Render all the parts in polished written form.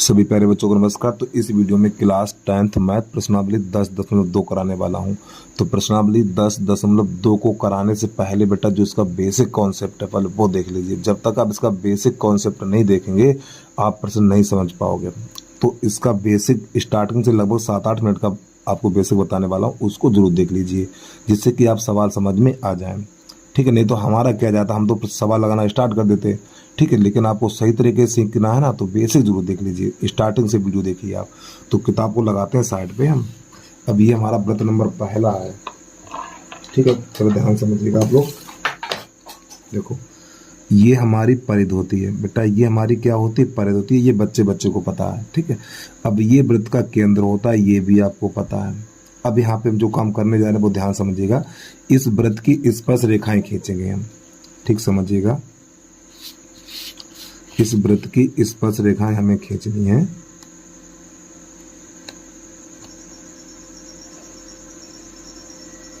सभी प्यारे बच्चों को नमस्कार। तो इस वीडियो में क्लास 10th मैथ प्रश्नावली 10.2 कराने वाला हूं। तो प्रश्नावली 10.2 को कराने से पहले बेटा जो इसका बेसिक कॉन्सेप्ट है पहले वो देख लीजिए। जब तक आप इसका बेसिक कॉन्सेप्ट नहीं देखेंगे आप प्रश्न नहीं समझ पाओगे। तो इसका बेसिक स्टार्टिंग से लगभग 7-8 मिनट का आपको बेसिक बताने वाला हूँ, उसको जरूर देख लीजिए जिससे कि आप सवाल समझ में आ जाए। ठीक है, नहीं तो हमारा क्या जाता, हम तो सवाल लगाना स्टार्ट कर देते। ठीक है, लेकिन आपको सही तरीके से सीखना है ना, तो बेसिक जरूर देख लीजिए, स्टार्टिंग से वीडियो देखिए आप। तो किताब को लगाते हैं साइड पे हम। अब ये हमारा व्रत नंबर पहला है। ठीक है, चलो ध्यान समझिएगा आप लोग। देखो ये हमारी परिध होती है बेटा, ये हमारी क्या होती है, परिध होती है। ये बच्चे बच्चे को पता है। ठीक है, अब ये व्रत का केंद्र होता है, ये भी आपको पता है। अब यहाँ पे हम जो काम करने जा रहे हैं वो ध्यान समझिएगा। इस व्रत की स्पर्श रेखाएं खींचेंगे हम। ठीक समझिएगा, इस व्रत की स्पर्श रेखाएं हमें खींचनी है।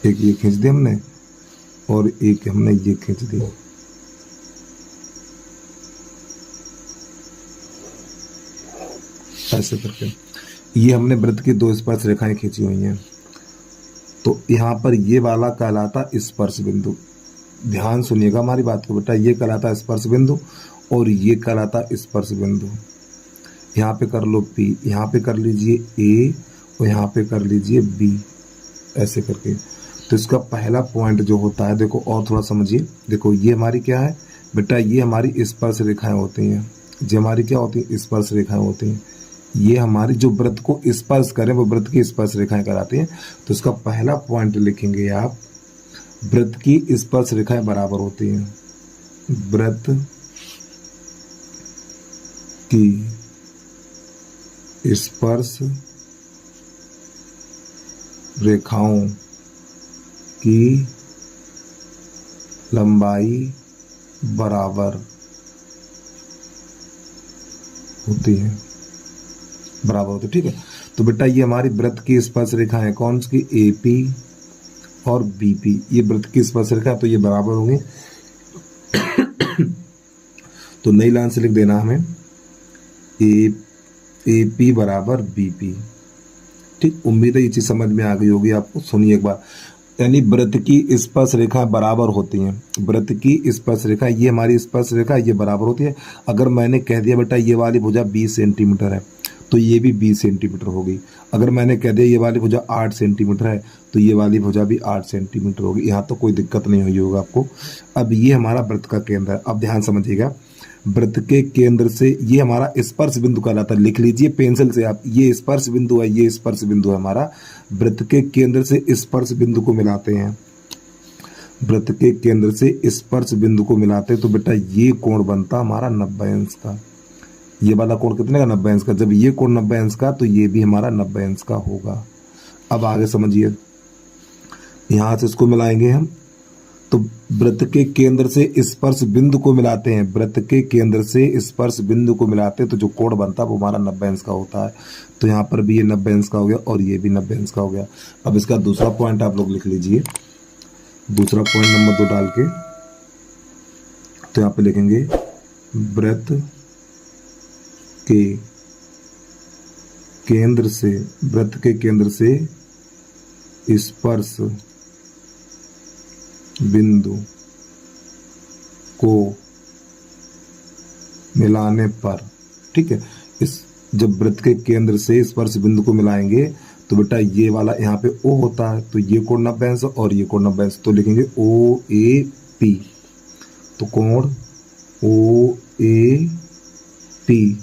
एक ये खींच दी हमने और एक हमने ये खींच दी। ऐसे करके ये हमने व्रत की दो स्पर्श रेखाएं खींची हुई हैं। तो यहाँ पर ये वाला कहलाता स्पर्श बिंदु। ध्यान सुनिएगा हमारी बात को बेटा, ये कहलाता स्पर्श बिंदु और ये कहलाता स्पर्श बिंदु। यहाँ पे कर लो P, यहाँ पे कर लीजिए A और यहाँ पे कर लीजिए B, ऐसे करके। तो इसका पहला पॉइंट जो होता है, देखो और थोड़ा समझिए। देखो ये हमारी क्या है बेटा, ये हमारी स्पर्श रेखाएं होती हैं। ये हमारी क्या होती है, स्पर्श रेखाएं होती हैं। ये हमारी जो व्रत को स्पर्श करें वो व्रत की स्पर्श रेखाएं कहलाती हैं। तो इसका पहला पॉइंट लिखेंगे आप, व्रत की स्पर्श रेखाएं बराबर होती हैं। व्रत की स्पर्श रेखाओं की लंबाई बराबर होती है, बराबर होती है। ठीक है, तो बेटा ये हमारी व्रत की स्पर्श रेखा है, कौन सी, AP और BP। ये व्रत की स्पर्श रेखा, तो ये बराबर होंगे। तो नई लाइन से लिख देना हमें AP बराबर BP। ठीक, उम्मीद है ये चीज समझ में आ गई होगी आपको। सुनिए एक बार, यानी व्रत की स्पर्श रेखा बराबर होती हैं। व्रत की स्पर्श रेखा, ये हमारी स्पर्श रेखा, ये बराबर होती है। अगर मैंने कह दिया बेटा ये वाली भुजा 20 सेंटीमीटर है तो ये भी 20 सेंटीमीटर होगी। अगर मैंने कह दिया ये वाली भुजा 8 सेंटीमीटर है तो ये वाली भुजा भी 8 सेंटीमीटर होगी। यहाँ तो कोई दिक्कत नहीं हुई होगा आपको। अब ये हमारा व्रत का केंद्र है। अब ध्यान समझिएगा, व्रत के केंद्र से ये हमारा स्पर्श बिंदु कहलाता है। लिख लीजिए पेंसिल से आप, ये स्पर्श बिंदु है, ये स्पर्श बिंदु है हमारा। व्रत के केंद्र से स्पर्श बिंदु को मिलाते हैं। व्रत के केंद्र से स्पर्श बिंदु को मिलाते हैं तो बेटा ये कोण बनता हमारा 90 अंश का। ये वाला कोण कितने का, 90 अंश का। जब ये कोण 90 अंश का तो ये भी हमारा 90 अंश का होगा। अब आगे समझिए, यहां से इसको मिलाएंगे हम तो व्रत के केंद्र से स्पर्श बिंदु को मिलाते हैं। व्रत के केंद्र से स्पर्श बिंदु को मिलाते हैं तो जो कोण बनता है वो हमारा 90 अंश का होता है। तो यहाँ पर भी ये 90 अंश का हो गया और ये भी 90 अंश का हो गया। अब इसका दूसरा पॉइंट आप लोग लिख लीजिए, दूसरा पॉइंट नंबर 2 डाल के तो यहाँ पे लिखेंगे व्रत के केंद्र से, व्रत के केंद्र से स्पर्श बिंदु को मिलाने पर, ठीक है, इस जब व्रत के केंद्र से स्पर्श बिंदु को मिलाएंगे तो बेटा ये वाला यहाँ पे O होता है तो ये कोण 90 अंश और ये कोण 90 अंश। तो लिखेंगे OAP। तो कोण OAP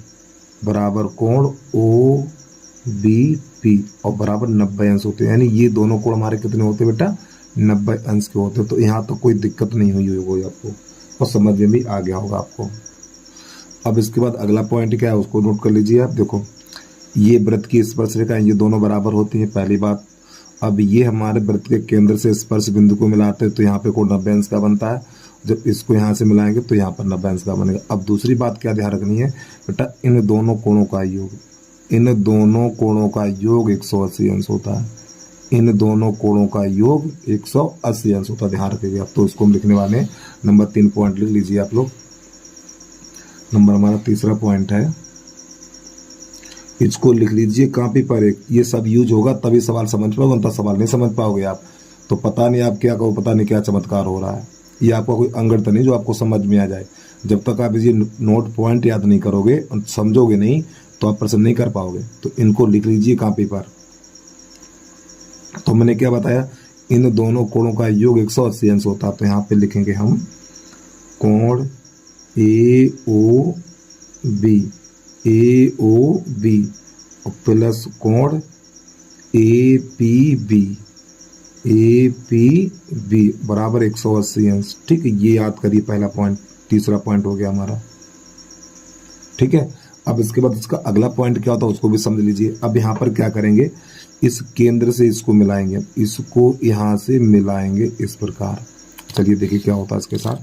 बराबर कोण OBP और बराबर 90 अंश होते हैं। यानी ये दोनों कोण हमारे कितने होते हैं बेटा, 90 अंश के होते हैं। तो यहाँ तो कोई दिक्कत नहीं हुई होगी आपको और समझ में भी आ गया होगा आपको। अब इसके बाद अगला पॉइंट क्या है उसको नोट कर लीजिए आप। देखो ये व्रत की स्पर्श रेखाएं ये दोनों बराबर होती हैं, पहली बात। अब ये हमारे व्रत के केंद्र से स्पर्श बिंदु को मिलाते हैं तो यहाँ पे कोण 90 अंश का बनता है। जब इसको यहाँ से मिलाएंगे तो यहाँ पर 90 अंश का बनेगा। अब दूसरी बात क्या ध्यान रखनी है बेटा, इन दोनों कोणों का योग, इन दोनों कोणों का योग 180 अंश होता है। इन दोनों कोणों का योग 180 अंश होता है, ध्यान रखिएगा। तो इसको हम लिखने वाले हैं। नंबर 3 पॉइंट लिख लीजिए आप लोग। नंबर हमारा तीसरा पॉइंट है इसको लिख लीजिए कॉपी पर एक, ये सब यूज होगा तभी सवाल समझ पाओगे, अंतर सवाल नहीं समझ पाओगे आप। तो पता नहीं आप क्या कहो, पता नहीं क्या चमत्कार हो रहा है। ये आपका कोई अंगड़ तो नहीं जो आपको समझ में आ जाए। जब तक आप ये नोट पॉइंट याद नहीं करोगे और समझोगे नहीं तो आप प्रश्न नहीं कर पाओगे। तो इनको लिख लीजिए कॉपी पर। तो मैंने क्या बताया, इन दोनों कोणों का योग 180 अंश होता है। तो यहाँ पे लिखेंगे हम कोण ए ओ बी और प्लस कोण ए पी बी बराबर 180 अंश। ठीक है, ये याद करिए पहला पॉइंट। तीसरा पॉइंट हो गया हमारा। ठीक है, अब इसके बाद इसका अगला पॉइंट क्या होता है उसको भी समझ लीजिए। अब यहाँ पर क्या करेंगे, इस केंद्र से इसको मिलाएंगे, इसको यहाँ से मिलाएंगे इस प्रकार। चलिए देखिए क्या होता है इसके साथ।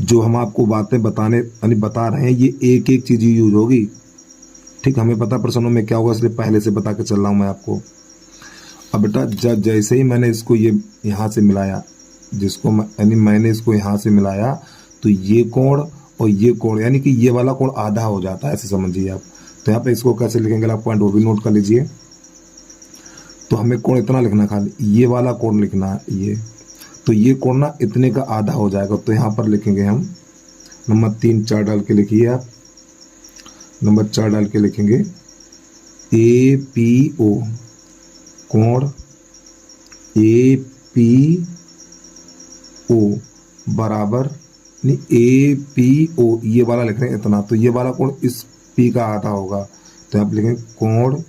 जो हम आपको बातें बताने यानी बता रहे हैं, ये एक एक चीज यूज होगी। ठीक, हमें पता प्रश्नों में क्या होगा, इसलिए पहले से बता के चल रहा हूं मैं आपको। अब बेटा जैसे ही मैंने इसको ये यहाँ से मिलाया, जिसको यानी मैंने इसको यहाँ से मिलाया, तो ये कोण और ये कोण यानी कि ये वाला कोण आधा हो जाता है, ऐसे समझिए आप। तो यहाँ पे इसको कैसे लिखेंगे आप पॉइंट वो भी नोट कर लीजिए। तो हमें कोण इतना लिखना, खाली ये वाला कोण लिखना है ये। तो ये कोण ना इतने का आधा हो जाएगा। तो यहाँ पर लिखेंगे हम नंबर 3 4 डाल के लिखिए आप। नंबर 4 डाल के लिखेंगे ए पी ओ, कोण ए पी ओ बराबर ए पी ओ, ये वाला लिख रहे हैं इतना। तो ये वाला कोण इस पी का आधा होगा। तो आप लिखेंगे कोण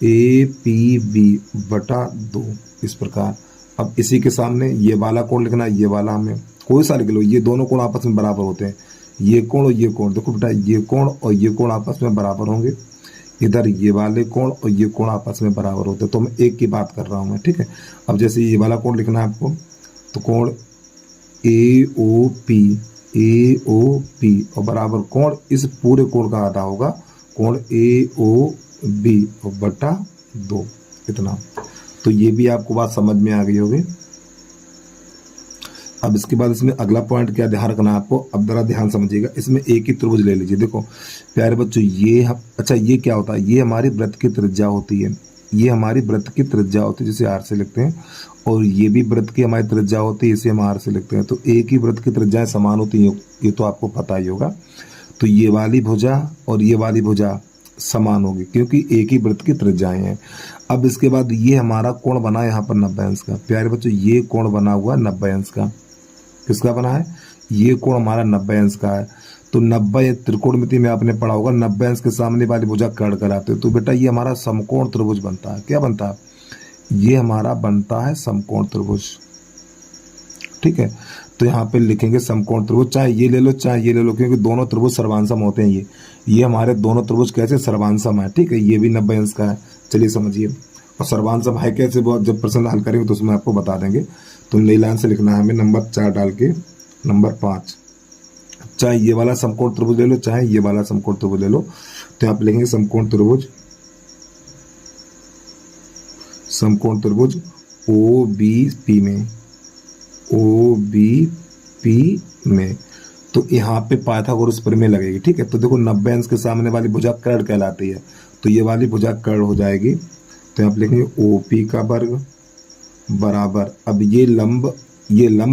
ए पी बी बटा 2 इस प्रकार। अब इसी के सामने ये वाला कोण लिखना है, ये वाला हमें कोई सा लिख लो, ये दोनों कोण आपस में बराबर होते हैं। ये कोण और ये कोण, देखो बेटा ये कोण और ये कोण आपस में बराबर होंगे। इधर ये वाले कोण और ये कोण आपस में बराबर होते हैं। तो मैं एक की बात कर रहा हूं मैं। ठीक है, अब जैसे ये वाला कोण लिखना है आपको, तो कोण ए ओ पी और बराबर कोण इस पूरे कोण का आधा होगा, कोण ए ओ बी और बटा 2 इतना। तो ये भी आपको बात समझ में आ गई होगी। अब इसके बाद इसमें अगला पॉइंट क्या ध्यान रखना है आपको, अब जरा ध्यान समझिएगा। इसमें एक ही त्रिभुज ले लीजिए। देखो प्यारे बच्चों, ये अच्छा ये क्या होता है, ये हमारी वृत्त की त्रिज्या होती है। ये हमारी वृत्त की त्रिज्या होती है जिसे आर से लिखते हैं, और ये भी वृत्त की हमारी त्रिज्या होती है, इसे हम आर से लिखते हैं। तो एक ही वृत्त की त्रिज्याएं समान होती हैं, ये तो आपको पता ही होगा। तो ये वाली भुजा और ये वाली भुजा समान होगी क्योंकि एक ही वृत्त की त्रिज्याएं हैं। अब इसके बाद ये हमारा कोण बना यहाँ पर 90 अंश का। प्यारे बच्चों, ये कोण बना हुआ 90 अंश का। किसका बना है, ये कोण हमारा 90 अंश का है। तो 90 त्रिकोणमिति में आपने पढ़ा होगा, 90 अंश के सामने वाली भुजा कर्ण कराते हो। तो बेटा ये हमारा समकोण त्रिभुज बनता है। क्या बनता है, ये हमारा बनता है समकोण त्रिभुज। ठीक है, तो यहाँ पे लिखेंगे समकोण त्रिभुज, चाहे ये ले लो चाहे ये ले लो, क्योंकि दोनों त्रिभुज सर्वांसम होते हैं। ये हमारे दोनों त्रिभुज कैसे सर्वांसम है। ठीक है, ये भी 90 अंश का है। चलिए समझिए, और सर्वांसम है कैसे, बहुत जब प्रश्न हल करेंगे तो उसमें आपको बता देंगे। तो नई लाइन से लिखना है हमें नंबर 4 डाल के नंबर 5, चाहे ये वाला समकोण त्रिभुज ले लो चाहे ये वाला समकोण त्रिभुज ले लो। तो आप लिखेंगे समकोण त्रिभुज ओ बी पी में। तो यहाँ पे पाइथागोरस प्रमेय लगेगी। ठीक है, तो देखो 90 अंश के सामने वाली भुजा कर्ण कहलाती है, तो ये वाली भुजा कर्ण हो जाएगी। तो आप लिखेंगे ओ पी का वर्ग बराबर, अब ये लंब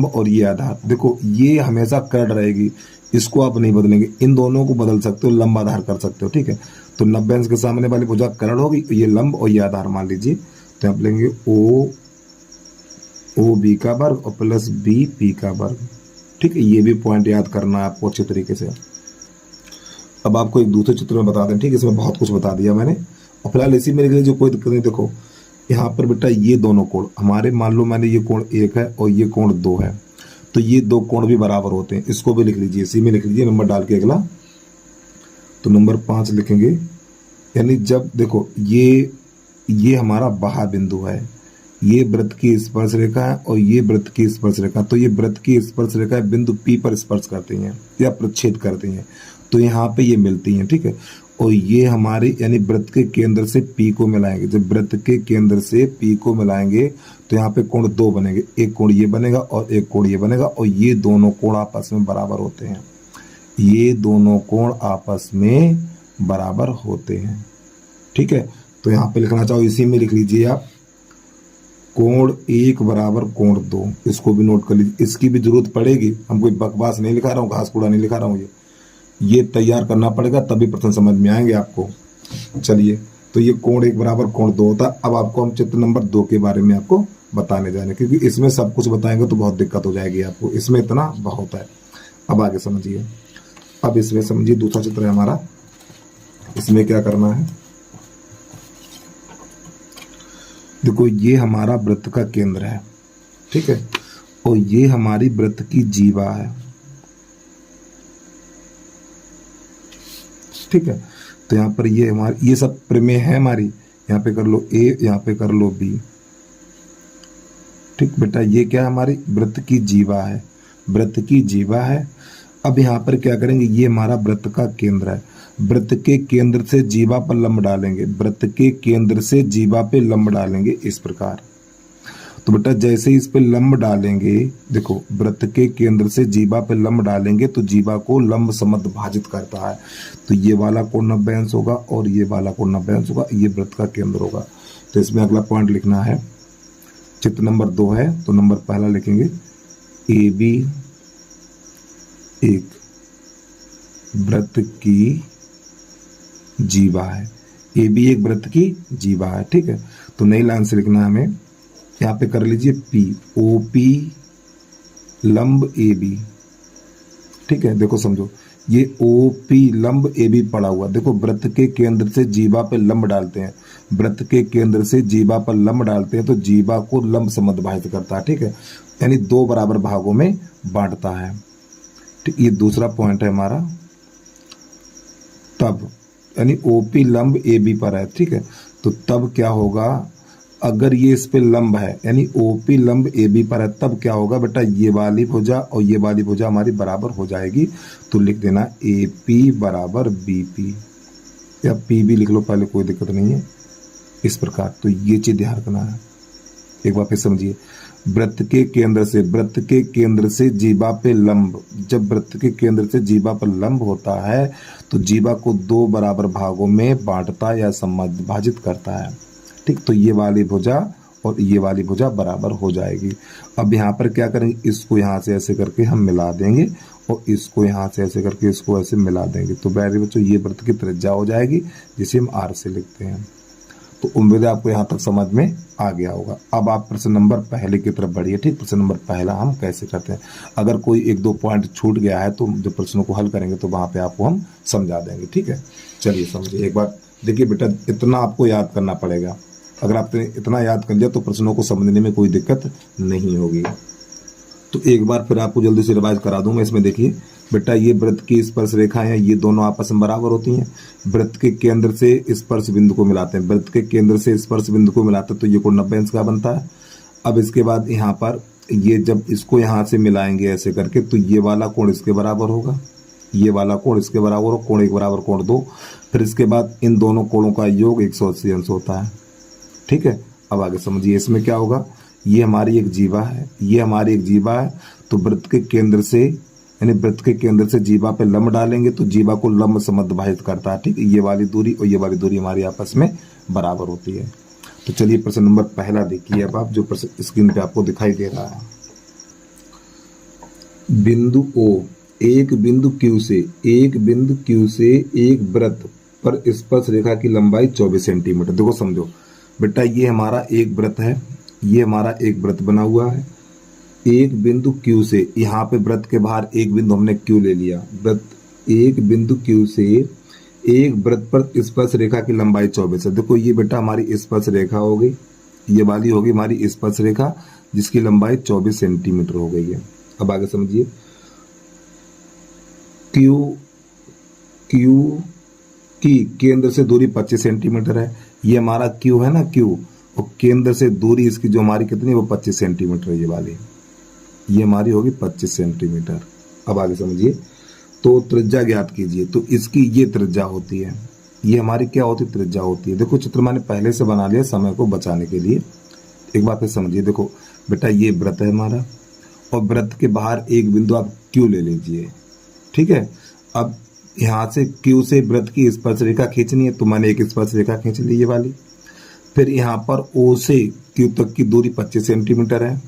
और ये आधार, देखो ये हमेशा कर्ण रहेगी, इसको आप नहीं बदलेंगे, इन दोनों को बदल सकते हो, लंब आधार कर सकते हो। ठीक है, तो 90 अंश के सामने वाली भुजा कर्ण होगी, ये लंब और ये आधार मान लीजिए। तो आप लेंगे ओ बी का वर्ग और प्लस बी पी का वर्ग। ठीक है, ये भी पॉइंट याद करना है आपको अच्छे तरीके से। अब आपको एक दूसरे चित्र में बता दें। ठीक है, इसमें बहुत कुछ बता दिया मैंने, और फिलहाल इसी मेरे लिए जो कोई दिक्कत नहीं। देखो यहाँ पर बेटा ये दोनों कोण हमारे, मान लो मैंने ये कोण 1 है और ये कोण 2 है, तो ये दो कोण भी बराबर होते हैं। इसको भी लिख लीजिए, इसी में लिख लीजिए नंबर डाल के अगला। तो नंबर 5 लिखेंगे, यानी जब देखो ये हमारा बाह्य बिंदु है, ये वृत्त की स्पर्श रेखा है और ये वृत्त की स्पर्श रेखा। तो ये वृत्त की स्पर्श रेखा बिंदु P पर स्पर्श करती हैं या प्रच्छेद करती हैं, तो यहाँ पे ये मिलती हैं। ठीक है, और ये हमारे यानी वृत्त के केंद्र से P को मिलाएंगे। जब वृत्त के केंद्र से P को मिलाएंगे तो यहाँ पे कोण 2 बनेंगे, एक कोण ये बनेगा और एक कोण ये बनेगा, और ये दोनों कोण आपस में बराबर होते हैं। ये दोनों कोण आपस में बराबर होते हैं। ठीक है, तो यहाँ पे लिखना चाहो इसी में लिख लीजिए आप, कोण 1 बराबर कोण 2। इसको भी नोट कर लीजिए, इसकी भी जरूरत पड़ेगी। हम कोई बकवास नहीं लिखा रहा हूँ, घास कूड़ा नहीं लिखा रहा हूँ, ये तैयार करना पड़ेगा तभी प्रश्न समझ में आएंगे आपको। चलिए, तो ये कोण 1 बराबर कोण 2 होता है। अब आपको हम चित्र नंबर 2 के बारे में आपको बताने जा रहे हैं, क्योंकि इसमें सब कुछ बताएंगे तो बहुत दिक्कत हो जाएगी आपको, इसमें इतना बहुत है। अब आगे समझिए, अब इसमें समझिए दूसरा चित्र है हमारा। इसमें क्या करना है, देखो ये हमारा वृत्त का केंद्र है, ठीक है, और ये हमारी वृत्त की जीवा है। ठीक है, तो यहाँ पर ये हमारी, ये सब प्रमेय है हमारी। यहाँ पे कर लो ए, यहाँ पे कर लो बी। ठीक बेटा, ये क्या है, हमारी वृत्त की जीवा है, वृत्त की जीवा है। अब यहाँ पर क्या करेंगे, ये हमारा वृत्त का केंद्र है। वृत्त के केंद्र से जीवा पर लंब डालेंगे, वृत्त के केंद्र से जीवा पे लंब डालेंगे इस प्रकार। तो बेटा जैसे इस पे लंब डालेंगे, देखो वृत्त के केंद्र से जीवा पे लंब डालेंगे तो जीवा को लंब समद्विभाजित भाजित करता है। तो ये वाला कोण 90 अंश होगा और ये वाला कोण 90 अंश होगा, ये वृत्त का केंद्र होगा। तो इसमें अगला पॉइंट लिखना है, चित्र नंबर 2 है तो नंबर पहला लिखेंगे ए बी एक वृत्त की जीवा है, ए बी एक वृत्त की जीवा है। ठीक है, तो नई लाइन से लिखना है हमें, यहाँ पे कर लीजिए पी, ओ पी लंब ए बी। ठीक है, देखो समझो, ये ओ पी लंब ए बी पड़ा हुआ, देखो वृत्त के केंद्र से जीवा पे लंब डालते हैं, वृत्त के केंद्र से जीवा पर लंब डालते हैं तो जीवा को लंब समद्विभाजित करता है। ठीक है, यानी 2 बराबर भागों में बांटता है। ठीक, ये दूसरा पॉइंट है हमारा। तब यानी ओपी लंब ए बी पर है, ठीक है, तो तब क्या होगा, अगर ये इस पे लंब है यानी ओपी लंब ए बी पर है, तब क्या होगा बेटा, ये वाली भुजा और ये वाली भुजा हमारी बराबर हो जाएगी। तो लिख देना ए पी बराबर बी पी, या पी भी लिख लो पहले, कोई दिक्कत नहीं है इस प्रकार। तो ये चीज ध्यान रखना है, एक बार फिर समझिए, वृत्त के केंद्र से, वृत्त के केंद्र से जीवा पे लंब, जब वृत्त के केंद्र से जीवा पर लंब होता है तो जीवा को 2 बराबर भागों में बांटता या समद्विभाजित करता है। ठीक, तो ये वाली भुजा और ये वाली भुजा बराबर हो जाएगी। अब यहाँ पर क्या करेंगे, इसको यहाँ से ऐसे करके हम मिला देंगे और इसको यहाँ से ऐसे करके इसको ऐसे मिला देंगे। तो बैठे बच्चों, ये वृत्त की त्रिज्या हो जाएगी जिसे हम आर से लिखते हैं। तो उम्मीद है आपको यहाँ तक समझ में आ गया होगा। अब आप प्रश्न नंबर पहले की तरफ बढ़िए। ठीक, प्रश्न नंबर पहला हम कैसे करते हैं, अगर कोई 1-2 पॉइंट छूट गया है तो जब प्रश्नों को हल करेंगे तो वहाँ पे आपको हम समझा देंगे। ठीक है, चलिए समझिए एक बार। देखिए बेटा, इतना आपको याद करना पड़ेगा, अगर आपने इतना याद कर लिया तो प्रश्नों को समझने में कोई दिक्कत नहीं होगी। तो एक बार फिर आपको जल्दी से रिवाइज करा दूं मैं। इसमें देखिए बेटा, ये वृत्त की स्पर्श रेखाएं हैं, ये दोनों आपस में बराबर होती हैं। वृत्त के केंद्र से स्पर्श बिंदु को मिलाते हैं, वृत्त के केंद्र से स्पर्श बिंदु को मिलाते हैं तो ये कोण 90 अंश का बनता है। अब इसके बाद यहाँ पर ये जब इसको यहाँ से मिलाएंगे ऐसे करके तो ये वाला कोण इसके बराबर होगा, ये वाला कोण इसके बराबर हो, कोण 1 बराबर कोण 2। फिर इसके बाद इन दोनों कोणों का योग 180 अंश होता है। ठीक है, अब आगे समझिए, इसमें क्या होगा, ये हमारी एक जीवा है, ये हमारी एक जीवा है। तो वृत्त के केंद्र से यानी वृत्त के केंद्र से जीवा पे लंब डालेंगे तो जीवा को लंब समद्विभाजित करता है। ठीक, ये वाली दूरी और ये वाली दूरी हमारी आपस में बराबर होती है। तो चलिए प्रश्न नंबर पहला देखिए अब आप, जो प्रश्न स्क्रीन पे आपको दिखाई दे रहा है। बिंदु ओ, एक बिंदु Q से, एक बिंदु Q से एक वृत्त पर स्पर्श रेखा की लंबाई 24 सेंटीमीटर। देखो समझो बेटा, ये हमारा एक वृत्त है, ये हमारा एक वृत्त बना हुआ है। एक बिंदु Q से, यहाँ पे वृत्त के बाहर एक बिंदु हमने Q ले लिया, वृत्त एक बिंदु Q से एक वृत्त पर स्पर्श रेखा की लंबाई 24 है। देखो ये बेटा हमारी स्पर्श रेखा हो गई, ये वाली होगी हमारी स्पर्श रेखा जिसकी लंबाई 24 सेंटीमीटर हो गई है। अब आगे समझिए, Q की केंद्र से दूरी 25 सेंटीमीटर है, ये हमारा Q है ना, Q, और केंद्र से दूरी इसकी जो हमारी कितनी, वो 25 सेंटीमीटर है, ये वाली, ये हमारी होगी 25 सेंटीमीटर। अब आगे समझिए, तो त्रिज्या ज्ञात कीजिए। तो इसकी ये त्रिज्या होती है, ये हमारी क्या होती है, त्रिज्या होती है। देखो चित्र मैंने पहले से बना लिया समय को बचाने के लिए, एक बार फिर समझिए। देखो बेटा, ये वृत्त है हमारा और वृत्त के बाहर एक बिंदु आप Q ले लीजिए। ठीक है, अब यहाँ से Q से वृत्त की स्पर्श रेखा खींचनी है, तो मैंने एक स्पर्श रेखा खींच ली ये वाली। फिर यहाँ पर O से Q तक की दूरी 25 सेंटीमीटर है,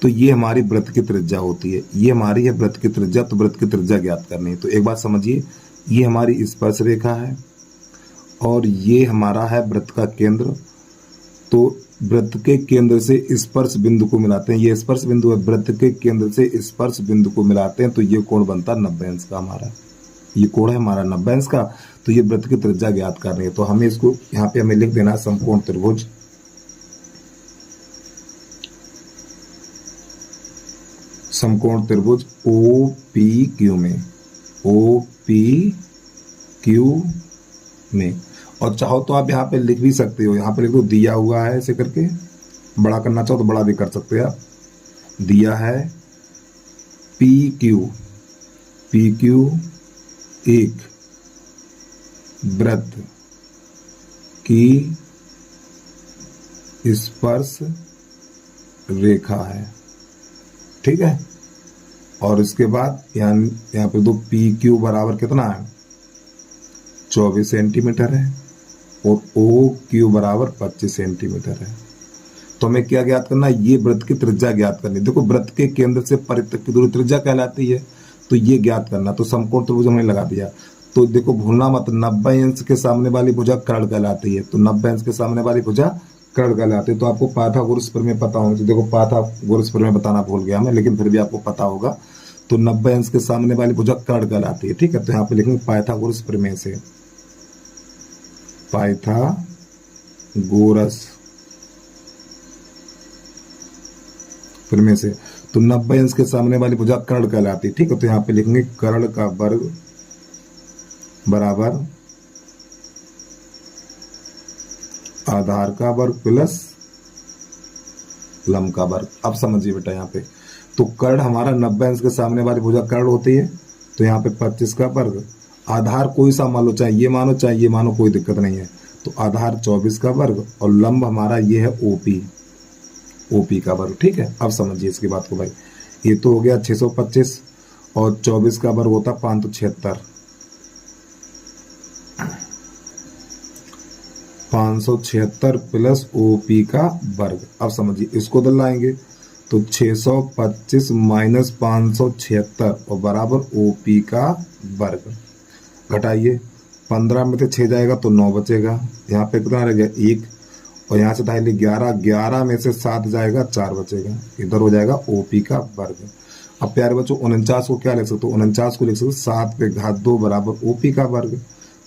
तो ये हमारी वृत्त की त्रिज्या होती है। ये हमारी है वृत्त की त्रिज्या, तो वृत्त की त्रिज्या ज्ञात करनी है। तो एक बात समझिए, ये हमारी स्पर्श रेखा है और ये हमारा है वृत्त का केंद्र। तो वृत्त के केंद्र से स्पर्श बिंदु को मिलाते हैं, ये स्पर्श बिंदु है, वृत्त के केंद्र से स्पर्श बिंदु को मिलाते हैं, तो ये कोण बनता है 90 अंश का हमारा। ये कोण है हमारा 90 अंश का। तो ये वृत्त की त्रिज्या ज्ञात करनी है, तो हमें इसको यहाँ पे हमें लिख देना है समकोण त्रिभुज। समकोण त्रिभुज OPQ में, OPQ में। और चाहो तो आप यहाँ पे लिख भी सकते हो, यहाँ पे लिख दो दिया हुआ है ऐसे करके, बड़ा करना चाहो तो बड़ा भी कर सकते हो आप। दिया है PQ एक वृत्त की स्पर्श रेखा है, ठीक है। और इसके बाद यहाँ पे दो PQ बराबर कितना है 24 सेंटीमीटर है और OQ बराबर 25 सेंटीमीटर है। तो हमें क्या ज्ञात करना है, ये वृत्त की त्रिज्या ज्ञात करनी है। देखो वृत्त के केंद्र से परिधि तक की दूरी त्रिज्या कहलाती है, तो ये ज्ञात करना। तो समकोण त्रिभुज हमने लगा दिया। तो देखो भूलना मत, 90 अंश के सामने वाली भुजा कर्ण कहलाती है। तो 90 अंश के सामने वाली भुजा कर्ण कहलाती है। तो आपको पाइथागोरस प्रमेय पता होगा। तो देखो पाइथागोरस प्रमेय बताना भूल गया मैं, लेकिन फिर भी आपको पता होगा। तो 90 अंश के सामने वाली भुजा कर्ण कहलाती है, ठीक है। तो यहाँ पे लिखेंगे पाइथागोरस प्रमेय से, पाइथागोरस प्रमेय से। तो 90 अंश के सामने वाली भुजा कर्ण कहलाती है, ठीक है। तो यहाँ पे लिखेंगे कर्ण का वर्ग बराबर आधार का वर्ग प्लस लंब का वर्ग। अब समझिए बेटा यहाँ पे, तो कर्ण हमारा 90 अंश के सामने वाली भुजा कर्ण होती है, तो यहाँ पे 25 का वर्ग। आधार कोई सा मान लो, चाहे ये मानो चाहे ये मानो, कोई दिक्कत नहीं है। तो आधार 24 का वर्ग और लंब हमारा ये है OP का वर्ग, ठीक है। अब समझिए इसकी बात को भाई। ये तो हो गया 625 और 24 का वर्ग होता 576, 576 प्लस OP का वर्ग। अब समझिए इसको दल लाएंगे, तो 625 माइनस 576 और बराबर OP का वर्ग। घटाइए, 15 में से 6 जाएगा तो 9 बचेगा। यहाँ पे कितना रह गया 1, और यहाँ से 2 11, 11 में से 7 जाएगा 4 बचेगा। इधर हो जाएगा OP का वर्ग। अब प्यारे बच्चों 49 को क्या लिख सकते हो, 49 को लिख सकते 7 पे घात 2 बराबर OP का वर्ग।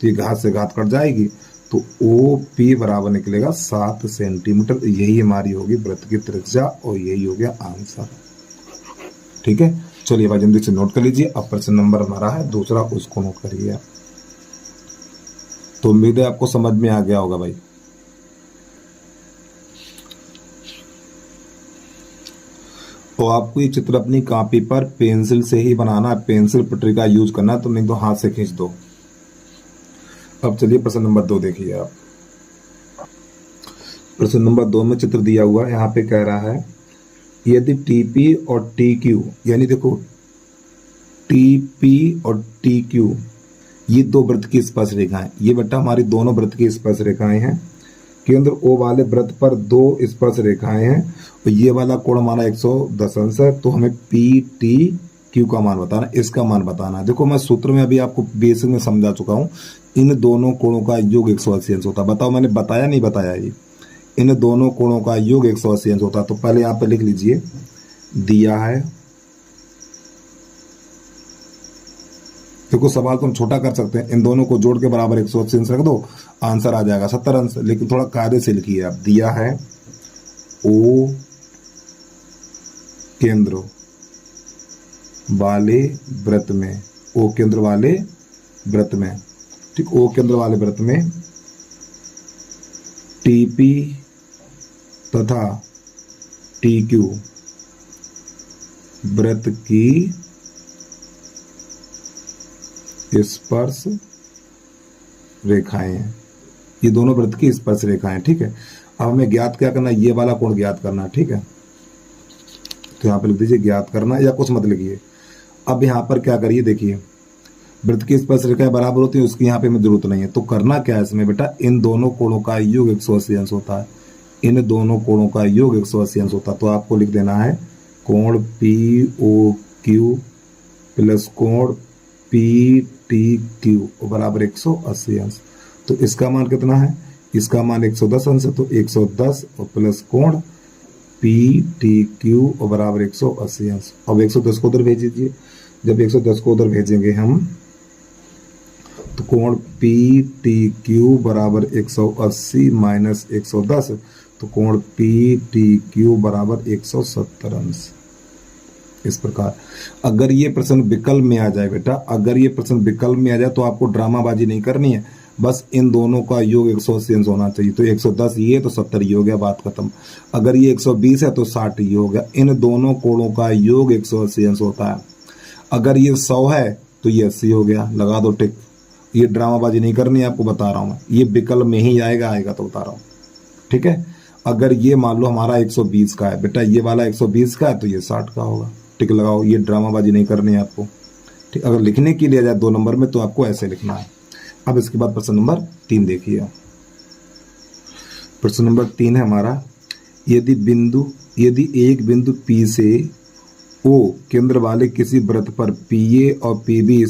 तो ये घात से घात कट जाएगी, तो OP बराबर निकलेगा 7 सेंटीमीटर। यही हमारी होगी वृत्त की त्रिज्या और यही हो गया आंसर, ठीक है। चलिए भाई जल्दी से नोट कर लीजिए। अब प्रश्न नंबर हमारा है दूसरा, उसको नोट करिए। तो उम्मीद है आपको समझ में आ गया होगा भाई। तो आपको ये चित्र अपनी कॉपी पर पेंसिल से ही बनाना है, पेंसिल पटरी का यूज करना है, तो नहीं तो हाथ से खींच दो। अब चलिए प्रश्न नंबर 2 देखिए आप। प्रश्न नंबर 2 में चित्र दिया हुआ है, यहाँ पे कह रहा है यदि TP और TQ, यानी देखो TP और TQ ये दो वृत्त की स्पर्श रेखाएं, ये बेटा हमारी दोनों वृत्त की स्पर्श रेखाएं हैं। केंद्र O वाले वृत्त पर 2 स्पर्श रेखाएं हैं और ये वाला कोण हमारा 110 अंश है। तो हमें PTQ का मान बताना, इसका मान बताना है। देखो मैं सूत्र में अभी आपको बेसिक में समझा चुका हूँ, इन दोनों कोणों का योग 180 अंश होता है। बताओ मैंने बताया नहीं बताया, ये इन दोनों कोणों का योग 180 अंश होता है। तो पहले यहाँ पे लिख लीजिए, दिया है। देखो सवाल तो हम छोटा कर सकते हैं, इन दोनों को जोड़ के बराबर 180 अंश रख दो, आंसर आ जाएगा 70 अंश। लेकिन थोड़ा कायदे से लिखिए आप। दिया है O केंद्र वाले वृत्त में, O केंद्र वाले वृत्त में, ठीक, O केंद्र वाले वृत्त में TP तथा TQ वृत्त की स्पर्श रेखाएं हैं। ये दोनों वृत्त की स्पर्श रेखाएं, ठीक है। अब हमें ज्ञात क्या करना है, ये वाला कोण ज्ञात करना, ठीक है। तो यहाँ पे लिख दीजिए ज्ञात करना, या कुछ मत लिखिए। अब यहाँ पर क्या करिए, देखिए वृत्त की स्पर्श रेखाएं बराबर होती है, उसकी यहाँ पे हमें जरूरत नहीं है। तो करना क्या है इसमें बेटा, इन दोनों कोणों का योग 180 अंश होता है, इन दोनों कोणों का योग 180 अंश होता है। तो आपको लिख देना है कोण पी ओ क्यू प्लस कोण पी टी क्यू बराबर 180 अंश। तो इसका मान कितना है, इसका मान 110 अंश है, तो 110 और प्लस कोण पी टी क्यू और बराबर 180 अंश। अब 110 को उधर भेज दीजिए, जब 110 को उधर भेजेंगे हम तो कोण पी टी क्यू बराबर 180 माइनस 110, तो कोण पी टी क्यू बराबर 170 अंश। इस प्रकार अगर ये प्रश्न विकल्प में आ जाए बेटा, अगर ये प्रश्न विकल्प में आ जाए तो आपको ड्रामाबाजी नहीं करनी है, बस इन दोनों का योग 180 अंश होना चाहिए। तो 110 ये तो 70 ये हो गया, बात खत्म। अगर ये 120 है तो 60 ये हो गया। इन दोनों कोणों का योग 180 अंश होता है। अगर ये 100 है तो ये 80 हो गया, लगा दो टिक। ये ड्रामाबाजी नहीं करनी है, आपको बता रहा हूँ मैं, ये विकल्प में ही आएगा तो बता रहा हूँ, ठीक है। अगर ये मान लो हमारा 120 का है बेटा, ये वाला 120 का है तो ये 60 का होगा, टिक लगाओ। ये ड्रामाबाजी नहीं करनी है आपको, ठीक। अगर लिखने के लिए आ जाए 2 नंबर में तो आपको ऐसे लिखना है। अब इसके बाद प्रश्न नंबर 3 देखिए। प्रश्न नंबर 3 है हमारा, यदि एक बिंदु P से O केंद्र वाले किसी वृत्त पर PA और PB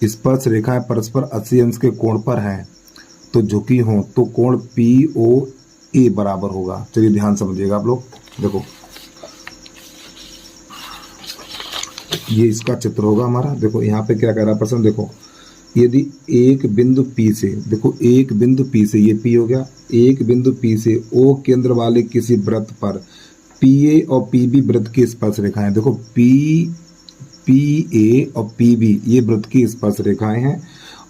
स्पर्श रेखाएं परस्पर 80 अंश के कोण पर हैं तो झुकी हों, तो कोण POA बराबर होगा। चलिए ध्यान समझिएगा आप लोग, देखो ये इसका चित्र होगा हमारा। देखो यहाँ पे क्या कह रहा है प्रश्न, देखो यदि एक बिंदु P से, देखो एक बिंदु P से, ये P हो गया, एक बिंदु P से O केंद्र वाले किसी वृत्त पर PA और PB वृत्त की स्पर्श रेखाएं, देखो PA और PB ये वृत्त की स्पर्श रेखाएं हैं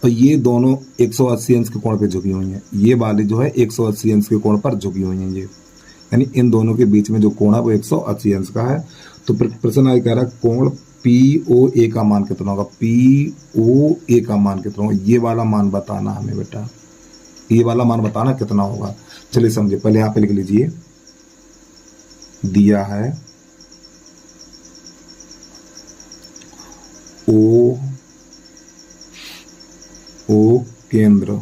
और ये दोनों 180 अंश के कोण पे झुकी हुई हैं। ये वाली जो है 180 अंश के कोण पर झुकी हुई हैं, ये यानी इन दोनों के बीच में जो कोण है वो 180 अंश का है। तो प्रश्न आगे कह रहा है कोण POA का मान कितना होगा, POA का मान कितना होगा, ये वाला मान बताना हमें बेटा, ये वाला मान बताना कितना होगा। चलिए समझे, पहले यहाँ पे लिख लीजिए, दिया है O केंद्र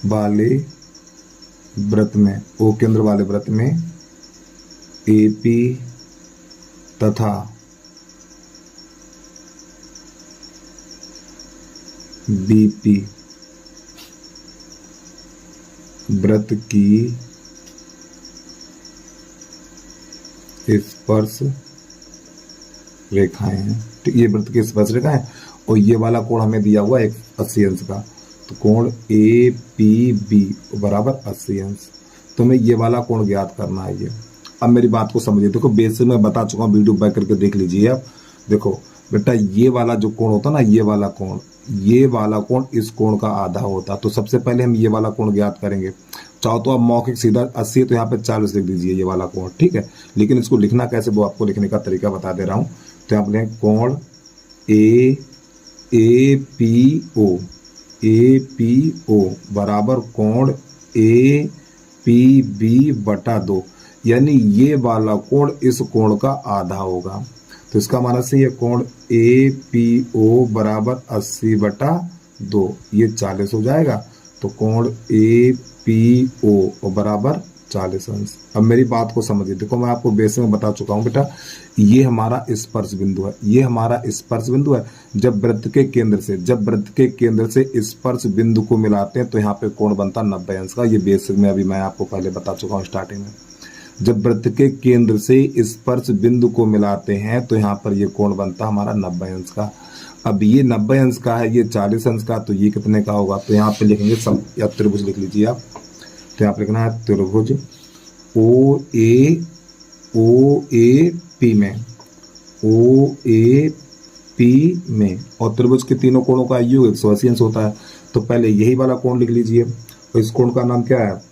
वाले वृत्त में, O केंद्र वाले वृत्त में AP तथा BP वृत्त की स्पर्श रेखाएं हैं। तो ये वृत्त की स्पर्श रेखाएं और ये वाला कोण हमें दिया हुआ है 80 अंश का, तो कोण APB बराबर 80 अंश। तो हमें ये वाला कोण ज्ञात करना है। ये अब मेरी बात को समझिए, देखो बेसिक में बता चुका हूँ, वीडियो बैक करके देख लीजिए आप। देखो बेटा ये वाला जो कोण होता ना, ये वाला कोण, ये वाला कोण इस कोण का आधा होता। तो सबसे पहले हम ये वाला कोण ज्ञात करेंगे। चाहो तो आप मौखिक सीधा 80 तो यहाँ पे 40 लिख दीजिए ये वाला कोण, ठीक है। लेकिन इसको लिखना कैसे वो आपको लिखने का तरीका बता दे रहा हूँ। तो यहाँ पे कोण APO बराबर कोण APB बटा 2, यानी ये वाला कोण इस कोण का आधा होगा। तो इसका माना से ये कोण APO बराबर 80 बटा 2, ये 40 हो जाएगा। तो कोण APO बराबर 40 अंश। अब मेरी बात को समझिए, देखो मैं आपको बेसिक में बता चुका हूँ बेटा, ये हमारा स्पर्श बिंदु है, ये हमारा स्पर्श बिंदु है। जब वृत्त के केंद्र से स्पर्श बिंदु को मिलाते हैं तो यहाँ पे कोण बनता 90 अंश का। ये बेसिक में अभी मैं आपको पहले बता चुका हूँ स्टार्टिंग में। जब वृत्त के केंद्र से स्पर्श बिंदु को मिलाते हैं तो यहाँ पर ये कोण बनता हमारा 90 अंश का। अब ये 90 अंश का है, ये 40 अंश का, तो ये कितने का होगा। तो यहाँ पे लिखेंगे सब, या त्रिभुज लिख लीजिए आप। तो यहाँ पे लिखना है त्रिभुज OAP में, और त्रिभुज के तीनों कोणों का योग 180 अंश होता है। तो पहले यही वाला कोण लिख लीजिए, और इस कोण का नाम क्या है,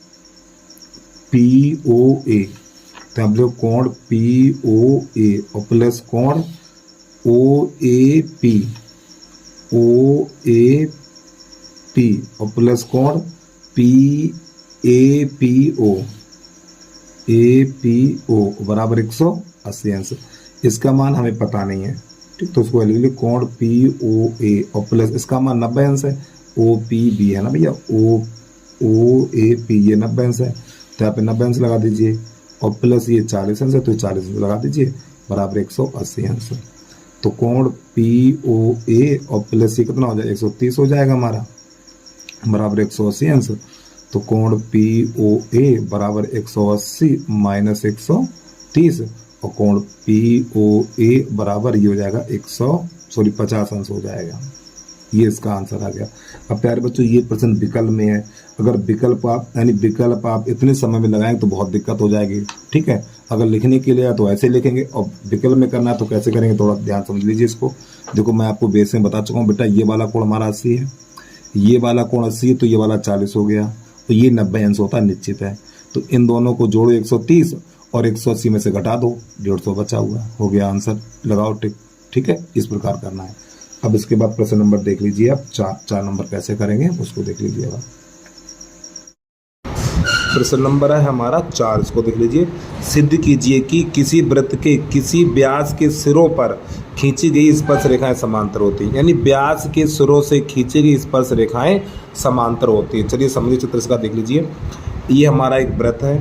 POA। तो हम लोग कोण POA और प्लस कोण OAP और प्लस कोण APO बराबर 180 अंश। इसका मान हमें पता नहीं है, ठीक, तो उसको लिख ली कोण पी ओ ए और प्लस इसका मान 90 अंश है, ओ पी बी है ना भैया, ओ ओ ए पी ये 90 अंश है, तो यहाँ पे 90 अंश लगा दीजिए और प्लस ये 40 अंश है तो 40 अंश लगा दीजिए बराबर 180 अंश। तो कोण पी ओ ए और प्लस ये कितना हो जाएगा 130 हो जाएगा हमारा बराबर 180 अंश। तो कोण पी ओ ए बराबर 180 माइनस 130 और कोण पी ओ ए बराबर ये हो जाएगा 50 अंश हो जाएगा। ये इसका आंसर आ गया। अब प्यारे बच्चों ये प्रश्न विकल्प में है, अगर विकल्प आप यानी विकल्प आप इतने समय में लगाएंगे तो बहुत दिक्कत हो जाएगी। ठीक है, अगर लिखने के लिए तो ऐसे लिखेंगे और विकल्प में करना है तो कैसे करेंगे, थोड़ा ध्यान समझ लीजिए इसको। देखो मैं आपको बेस में बता चुका हूँ बेटा, ये वाला कोण हमारा 80 है, ये वाला कोण 80 है तो ये वाला 40 हो गया, तो ये 90 अंश होता है निश्चित है। तो इन दोनों को जोड़ो 130 और 180 में से घटा दो 150 बचा हुआ हो गया आंसर, लगाओ टिक। ठीक है, इस प्रकार करना है। अब इसके बाद प्रश्न नंबर देख लीजिए आप, चार नंबर कैसे करेंगे उसको देख लीजिए। अब प्रश्न नंबर है हमारा 4, इसको देख लीजिए। सिद्ध कीजिए कि किसी वृत्त के किसी व्यास के सिरों पर खींची गई स्पर्श रेखाएं समांतर होती हैं, यानी व्यास के सिरों से खींची गई स्पर्श रेखाएं समांतर होती हैं। चलिए समझिए चित्र इसका देख लीजिए। ये हमारा एक वृत्त है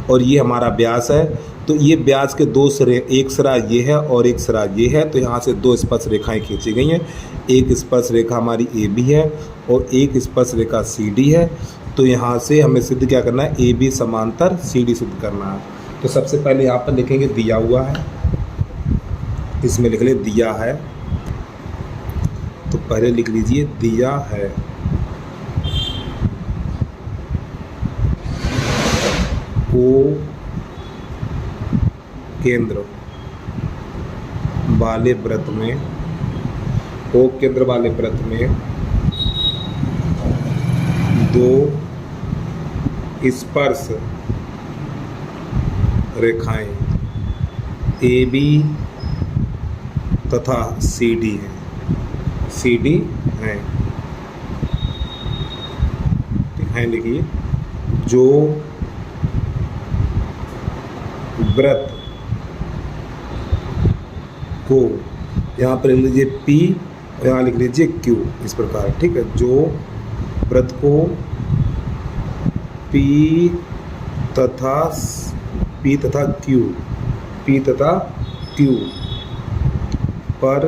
और ये हमारा व्यास है, तो ये व्यास के दो सिरे, एक सिरा ये है और एक सिरा ये है, तो यहाँ से दो स्पर्श रेखाएं खींची गई हैं। एक स्पर्श रेखा हमारी ए बी है और एक स्पर्श रेखा सी डी है। तो यहाँ से हमें सिद्ध क्या करना है, ए बी समांतर सी डी सिद्ध करना है। तो सबसे पहले यहाँ पर लिखेंगे दिया हुआ है, इसमें लिख ले दिया है, तो पहले लिख लीजिए दिया है। ओ केंद्र वाले वृत्त में, ओ केंद्र वाले वृत्त में दो स्पर्श रेखाएं ए बी तथा सी डी हैं, लिखिए। जो वृत्त को यहाँ पर लिख लीजिए P और यहाँ लिख लीजिए Q, इस प्रकार। ठीक है, जो वृत्त को P तथा Q पर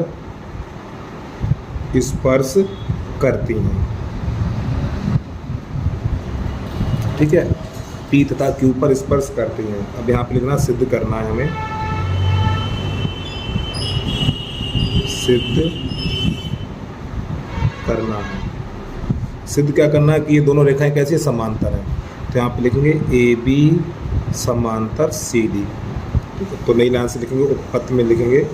स्पर्श करती हैं। ठीक है, P तथा Q पर स्पर्श करती हैं। अब यहाँ पे लिखना सिद्ध करना है हमें, सिद्ध करना है। सिद्ध क्या करना है कि ये दोनों रेखाएं कैसी समांतर हैं, तो यहाँ पे लिखेंगे ए बी समांतर सी डी। ठीक है, तो नई लाइन से लिखेंगे, उपपत्ति में लिखेंगे।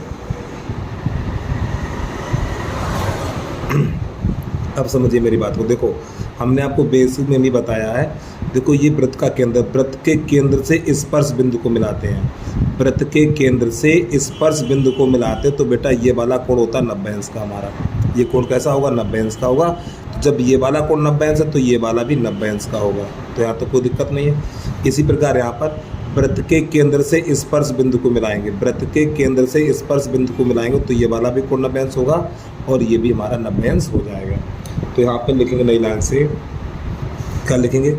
अब समझिए मेरी बात को, देखो हमने आपको बेसिक में भी बताया है। देखो ये वृत्त का केंद्र, वृत्त के केंद्र से स्पर्श बिंदु को मिलाते हैं, वृत्त के केंद्र से स्पर्श बिंदु को मिलाते तो बेटा ये वाला कोण होता 90 अंश का हमारा। ये कोण कैसा होगा, 90 अंश का होगा। तो जब ये वाला कोण 90 अंश है तो ये वाला भी 90 अंश का होगा, तो यहाँ तो कोई दिक्कत नहीं है। इसी प्रकार यहाँ पर वृत्त के केंद्र से स्पर्श बिंदु को मिलाएंगे, वृत्त के केंद्र से स्पर्श बिंदु को मिलाएंगे तो ये वाला भी कोण 90 अंश होगा और ये भी हमारा 90 अंश हो जाएगा। तो यहाँ पर लिखेंगे नई लाइन से, क्या लिखेंगे,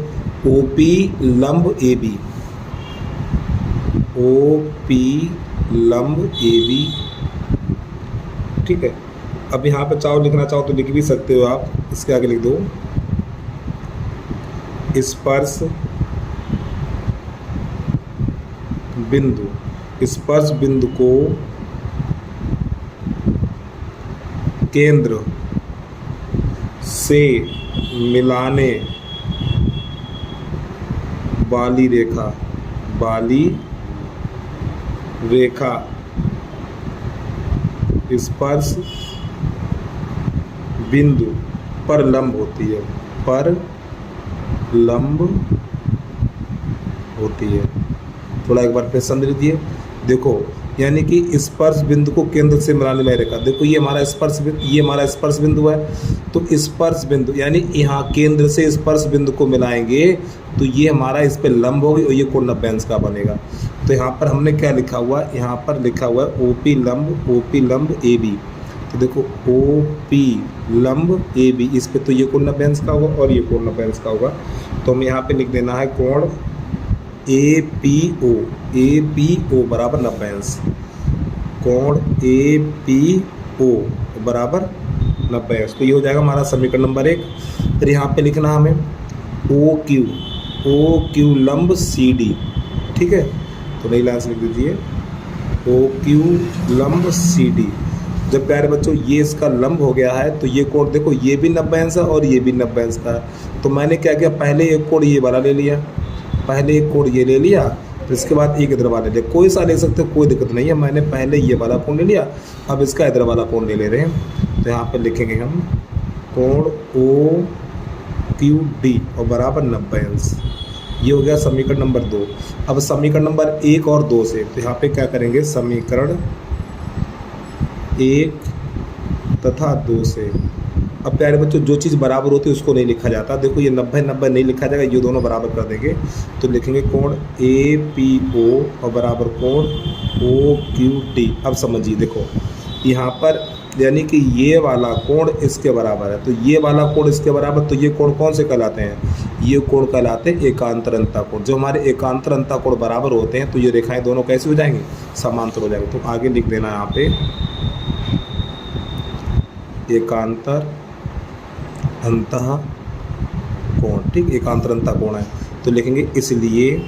ओ पी लंब ए बी, ओ पी लंब ए बी। ठीक है, अब यहाँ पे चाहो लिखना चाहो तो लिख भी सकते हो आप, इसके आगे लिख दो स्पर्श बिंदु, स्पर्श बिंदु को केंद्र से मिलाने वाली रेखा स्पर्श बिंदु पर लंब होती है, पर लंब होती है। थोड़ा एक बार फिर समझ लीजिए। देखो यानी कि स्पर्श बिंदु को केंद्र से मिलाने वाली रेखा। देखो ये हमारा स्पर्श बिंदु, ये हमारा स्पर्श बिंदु है, तो स्पर्श बिंदु यानी यहाँ केंद्र से स्पर्श बिंदु को मिलाएंगे तो ये हमारा इस पे लंब होगी और ये कोण 90 अंश का बनेगा। तो यहाँ पर हमने क्या लिखा हुआ है, यहाँ पर लिखा हुआ है OP लंब AB। तो देखो OP लंब AB, इस पे तो ये कोण 90 अंश का होगा और ये कोण 90 अंश का होगा। तो हमें यहाँ पे लिख देना है कोण APO बराबर 90 अंश, कोण APO बराबर 90 अंश। तो ये हो जाएगा हमारा समीकरण नंबर 1। फिर यहाँ पे लिखना हमें OQ लंब CD, ठीक है। तो नई लाइन से लिख दीजिए OQ लंब CD। जब प्यारे बच्चों ये इसका लंब हो गया है तो ये कोण देखो ये भी 90 अंश है और ये भी 90 अंश का है। तो मैंने क्या किया, पहले एक कोण ये वाला ले लिया, पहले एक कोण ये ले लिया, फिर इसके बाद एक इधर वाला ले लिया। कोई सा ले सकते हो, कोई दिक्कत नहीं है। मैंने पहले ये वाला कोण ले लिया, अब इसका इधर वाला कोण ले रहे हैं। तो यहाँ पे लिखेंगे हम कोण OQD और बराबर 90 अंश। ये हो गया समीकरण नंबर 2। अब समीकरण नंबर 1 और 2 से, तो यहाँ पे क्या करेंगे, समीकरण 1 तथा 2 से। अब प्यारे बच्चों जो चीज़ बराबर होती है उसको नहीं लिखा जाता। देखो ये 90 नहीं लिखा जाएगा, ये दोनों बराबर कर देंगे। तो लिखेंगे कोण APO और बराबर कोण OQD। अब समझिए देखो यहाँ पर यानी कि ये वाला कोण इसके बराबर है, तो ये वाला कोण इसके बराबर, तो ये कोण कौन से कहलाते हैं, ये कोण कहलाते हैं एकांतर अंतः कोण। जो हमारे एकांतर अंतः कोण बराबर होते हैं तो ये रेखाएं दोनों कैसे हो जाएंगी, समांतर हो जाएंगे। तो आगे लिख देना यहाँ पे एकांतर अंतः कोण, ठीक, एकांतर अंतः कोण है। तो लिखेंगे इसलिए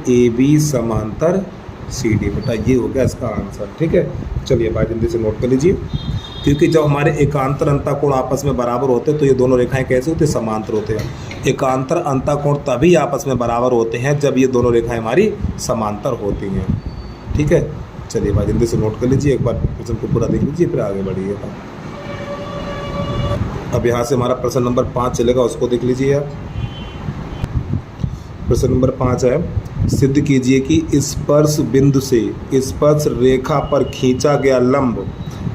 AB समांतर CD। बेटा ये हो गया इसका आंसर, ठीक है। चलिए भाई जल्दी से नोट कर लीजिए, क्योंकि जब हमारे एकांतर अंतः कोण आपस में बराबर होते हैं तो ये दोनों रेखाएं कैसे होते हैं, समांतर होते हैं। एकांतर अंतः कोण तभी आपस में बराबर होते हैं जब ये दोनों रेखाएं हमारी समांतर होती हैं, ठीक है। चलिए भाई जल्दी से नोट कर लीजिए, एक बार प्रश्न को पूरा देख लीजिए फिर आगे बढ़िएगा। अब यहाँ से हमारा प्रश्न नंबर 5 चलेगा, उसको देख लीजिए आप। प्रश्न नंबर 5 है, सिद्ध कीजिए कि स्पर्श बिंदु से स्पर्श रेखा पर खींचा गया लंब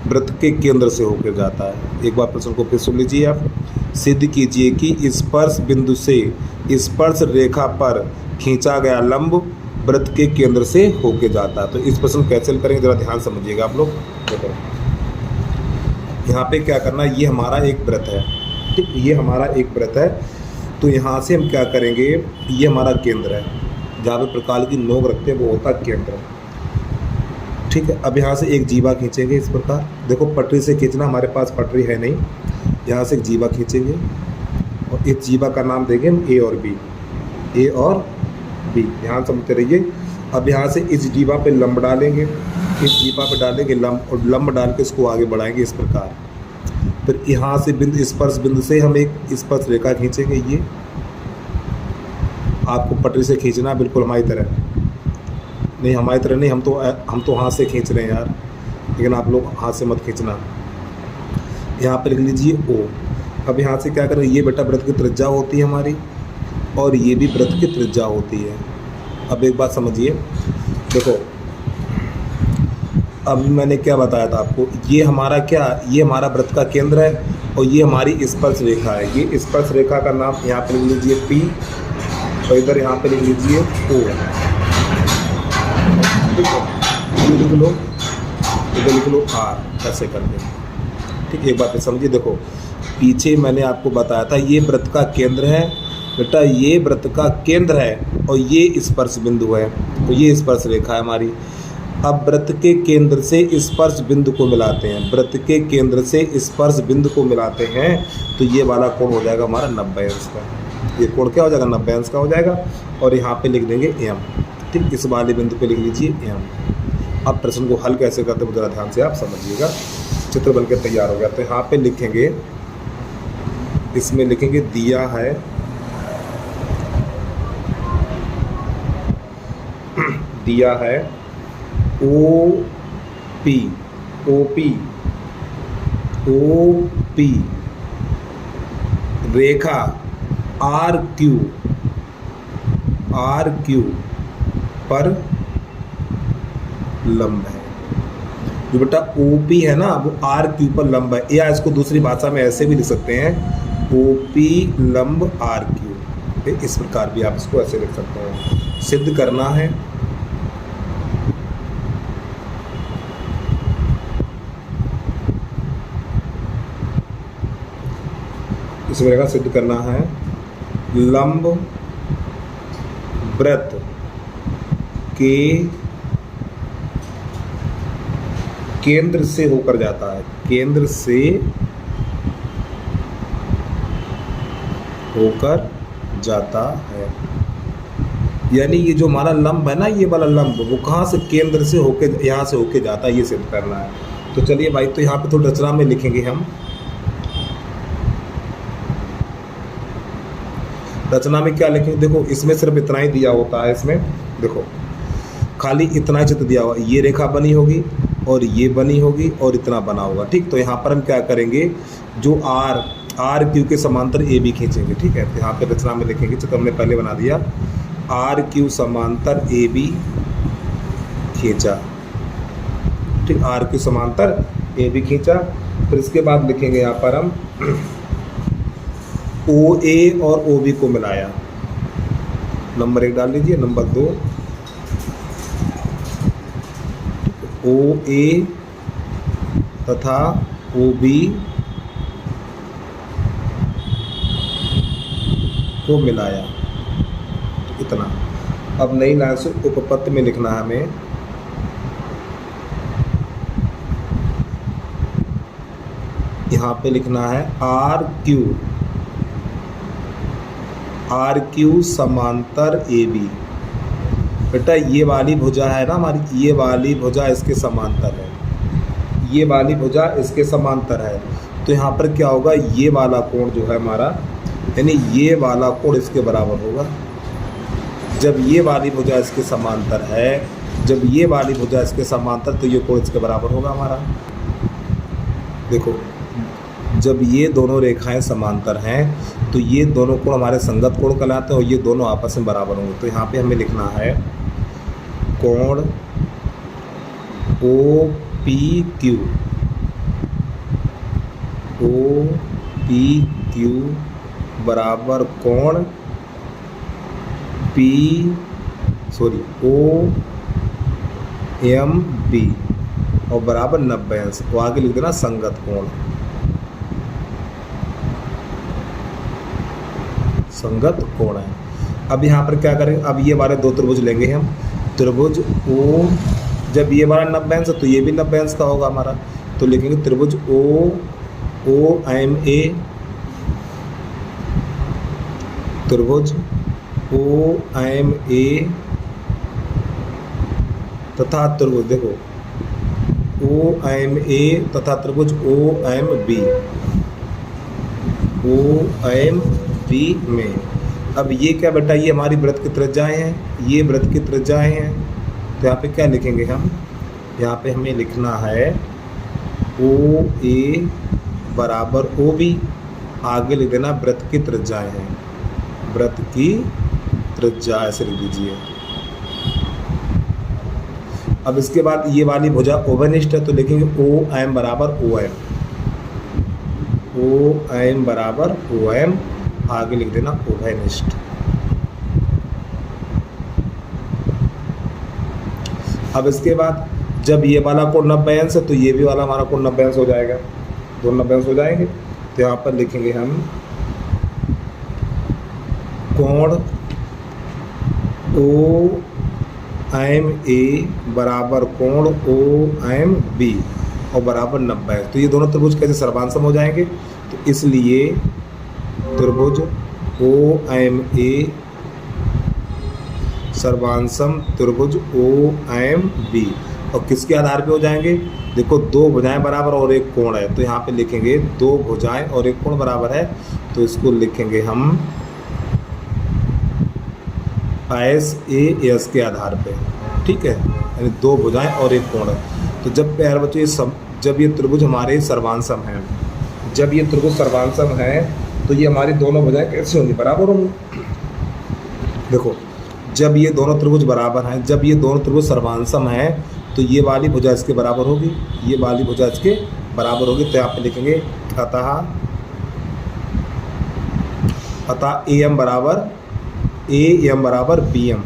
वृत्त के केंद्र से होकर जाता है। एक बार प्रश्न को फिर सुन लीजिए आप। सिद्ध कीजिए कि स्पर्श बिंदु से स्पर्श रेखा पर खींचा गया लंब वृत्त के केंद्र से होकर जाता है। तो इस प्रश्न कैसे करेंगे जरा ध्यान समझिएगा आप लोग। देखो यहाँ पे क्या करना, ये हमारा एक वृत्त है, ठीक, ये हमारा एक वृत्त है। तो यहाँ से हम क्या करेंगे, ये हमारा केंद्र है, जहाँ पे प्रकाल की नोक रखते हैं वो होता है केंद्र, ठीक है। अब यहाँ से एक जीवा खींचेंगे इस प्रकार। देखो पटरी से खींचना, हमारे पास पटरी है नहीं। यहाँ से एक जीवा खींचेंगे और इस जीवा का नाम देंगे हम A और B। ध्यान समझते रहिए। अब यहाँ से इस जीवा पे लंब डालेंगे, इस जीवा पे डालेंगे लंब, और लंब डाल के इसको आगे बढ़ाएंगे इस प्रकार। फिर यहाँ से बिंदु स्पर्श बिंदु से हम एक स्पर्श रेखा खींचेंगे। ये आपको पटरी से खींचना बिल्कुल हमारी तरह नहीं, हमारी तरह नहीं, हम तो हाथ से खींच रहे हैं यार, लेकिन आप लोग हाथ से मत खींचना। यहाँ पर लिख लीजिए O। अब यहाँ से क्या करें, ये बेटा वृत्त की त्रिज्या होती है हमारी और ये भी वृत्त की त्रिज्या होती है। अब एक बात समझिए, देखो अब मैंने क्या बताया था आपको, ये हमारा क्या, ये हमारा वृत्त का केंद्र है और ये हमारी स्पर्श रेखा है। ये स्पर्श रेखा का नाम यहाँ पे लिख लीजिए P और इधर यहाँ पे लिख लीजिए O, ठीक है। लिख लो, इधर लिख लो R, ऐसे करके, ठीक। एक बात समझिए, देखो पीछे मैंने आपको बताया था ये वृत्त का केंद्र है बेटा, ये वृत्त का केंद्र है और ये स्पर्श बिंदु है, तो ये स्पर्श रेखा है हमारी। अब वृत्त के केंद्र से स्पर्श बिंदु को मिलाते हैं, वृत्त के केंद्र से स्पर्श बिंदु को मिलाते हैं तो ये वाला कोण हो जाएगा हमारा 90 अंश का। ये कोण क्या हो जाएगा, 90 अंश का हो जाएगा। और यहाँ पे लिख देंगे M, ठीक, इस वाले बिंदु पे लिख लीजिए M। अब प्रश्न को हल कैसे करते हैं जरा ध्यान से आप समझिएगा। चित्र बनकर तैयार हो गया, तो यहाँ पे लिखेंगे, इसमें लिखेंगे दिया है OP रेखा RQ पर लंब है। जो बेटा OP है ना वो RQ पर लंब है, या इसको दूसरी भाषा में ऐसे भी लिख सकते हैं OP लंब RQ, इस प्रकार भी आप इसको ऐसे लिख सकते हैं। सिद्ध करना है, इस प्रकार सिद्ध करना है लंब वृत्त के केंद्र से होकर जाता है, केंद्र से होकर जाता है। यानी ये जो हमारा लंब है ना, ये वाला लंब वो कहाँ से, केंद्र से होके, यहाँ से होके जाता है, ये सिद्ध करना है। तो चलिए भाई, तो यहाँ पे थोड़ा रचना में लिखेंगे हम। रचना में क्या लिखेंगे, देखो इसमें सिर्फ इतना ही दिया होता है, इसमें देखो खाली इतना ही चित्र दिया हुआ, ये रेखा बनी होगी और ये बनी होगी और इतना बना होगा, ठीक। तो यहाँ पर हम क्या करेंगे, जो RQ के समांतर AB खींचेंगे, ठीक है। तो यहाँ पे रचना में लिखेंगे, चित्र हमने पहले बना दिया, RQ समांतर AB खींचा, ठीक। RQ समांतर AB खींचा। फिर इसके बाद लिखेंगे यहाँ पर हम OA और OB को मिलाया, नंबर 1 डाल लीजिए। नंबर 2 OA तथा OB को मिलाया, तो इतना। अब नई लाइन से उपपत्ति में लिखना है हमें, यहाँ पे लिखना है RQ समांतर AB। बेटा ये वाली भुजा है ना हमारी, ये वाली भुजा इसके समांतर है, ये वाली भुजा इसके समांतर है। तो यहाँ पर क्या होगा, ये वाला कोण जो है हमारा, यानी ये वाला कोण इसके बराबर होगा। जब ये वाली भुजा इसके समांतर है, जब ये वाली भुजा इसके समांतर, तो ये कोण इसके बराबर होगा हमारा। देखो जब ये दोनों रेखाएं समांतर हैं तो ये दोनों कोण हमारे संगत कोण कहलाते हैं और ये दोनों आपस में बराबर होंगे। तो यहाँ पे हमें लिखना है कोण OPQ, OPQ बराबर कोण OMB और बराबर 90 अंश। वो आगे लिख देना संगत कोण, संगत कोण है। अब यहाँ पर क्या करेंगे, अब ये वाले दो त्रिभुज लेंगे हम, त्रिभुज O, जब ये वाला 90 अंश तो ये भी 90 अंश का होगा हमारा। तो लिखेंगे त्रिभुज OMA, त्रिभुज OMA तथा त्रिभुज, देखो OMA तथा त्रिभुज OMB में। अब ये क्या बेटा, ये हमारी वृत्त की त्रिज्याएं हैं, ये वृत्त की त्रिज्याएं हैं। तो यहाँ पे क्या लिखेंगे हम, यहाँ पे हमें लिखना है OA बराबर OB, आगे लिख देना वृत्त की त्रिज्याएं हैं, वृत्त की त्रिज्या ऐसे लिख दीजिए। अब इसके बाद ये वाली भुजा ओवनिष्ठ है तो लिखेंगे OM बराबर OM, OM बराबर OM, आगे लिख देना उभयनिष्ठ। अब इसके बाद जब ये वाला कोण 90 अंश है तो ये भी वाला हमारा कोण 90 अंश हो जाएगा, दोनों 90 अंश हो जाएंगे। तो यहाँ पर लिखेंगे हम कोण OMA बराबर कोण OMB और बराबर 90 है। तो ये दोनों त्रिभुज कैसे सर्वांसम हो जाएंगे, तो इसलिए त्रिभुज OMA सर्वांसम त्रिभुज OMB। और किसके आधार पे हो जाएंगे, देखो दो भुजाएं बराबर और एक कोण है, तो यहाँ पे लिखेंगे दो भुजाएं और एक कोण बराबर है, तो इसको लिखेंगे हम SAS के आधार पे, ठीक है, यानी दो भुजाएं और एक कोण है। तो जब प्यारे बच्चों जब ये त्रिभुज हमारे सर्वांसम हैं, जब ये त्रिभुज सर्वांसम है तो ये हमारी दोनों भुजाएं कैसे होंगी, बराबर होंगी। देखो जब ये दोनों त्रिभुज बराबर हैं, जब ये दोनों त्रिभुज सर्वांसम हैं तो तो ये वाली भुजा इसके बराबर होगी, ये वाली भुजा इसके बराबर होगी। तो यहाँ पे लिखेंगे अतः ए एम बराबर बी एम,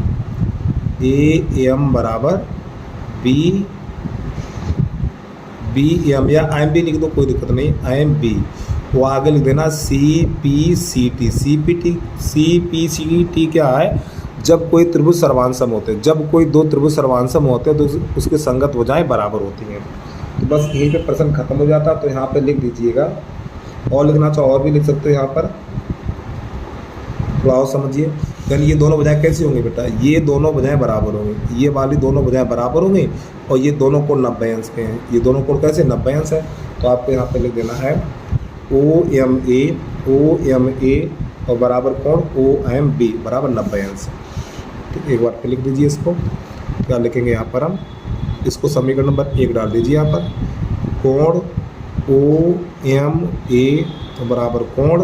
ए एम बराबर बी एम, या आई एम बी लिख दो, कोई दिक्कत नहीं, आई एम बी। वो आगे लिख देना C P C T. C P C T क्या है? जब कोई त्रिभुज सर्वांसम होते हैं, जब कोई दो त्रिभुज सर्वांसम होते हैं तो उसके संगत भुजाएं बराबर होती हैं। तो बस यहीं पे प्रश्न खत्म हो जाता। तो यहाँ पे लिख दीजिएगा, और लिखना चाहो और भी लिख सकते हो यहाँ पर, थोड़ा और समझिए। यानी ये दोनों भुजाएं कैसी होंगी बेटा? ये दोनों भुजाएं बराबर होंगी, ये वाली दोनों भुजाएं बराबर होंगी, और ये दोनों कोण 90 अंश के हैं। ये दोनों कोण कैसे? 90 अंश है। तो आपको यहाँ पे लिख देना है ओ एम ए और बराबर कोण ओ एम बी बराबर 90 अंश। ठीक, एक बार पे लिख दीजिए इसको। क्या लिखेंगे यहाँ पर हम? इसको समीकरण नंबर 1 डाल दीजिए यहाँ पर, कोण ओ एम ए बराबर कोण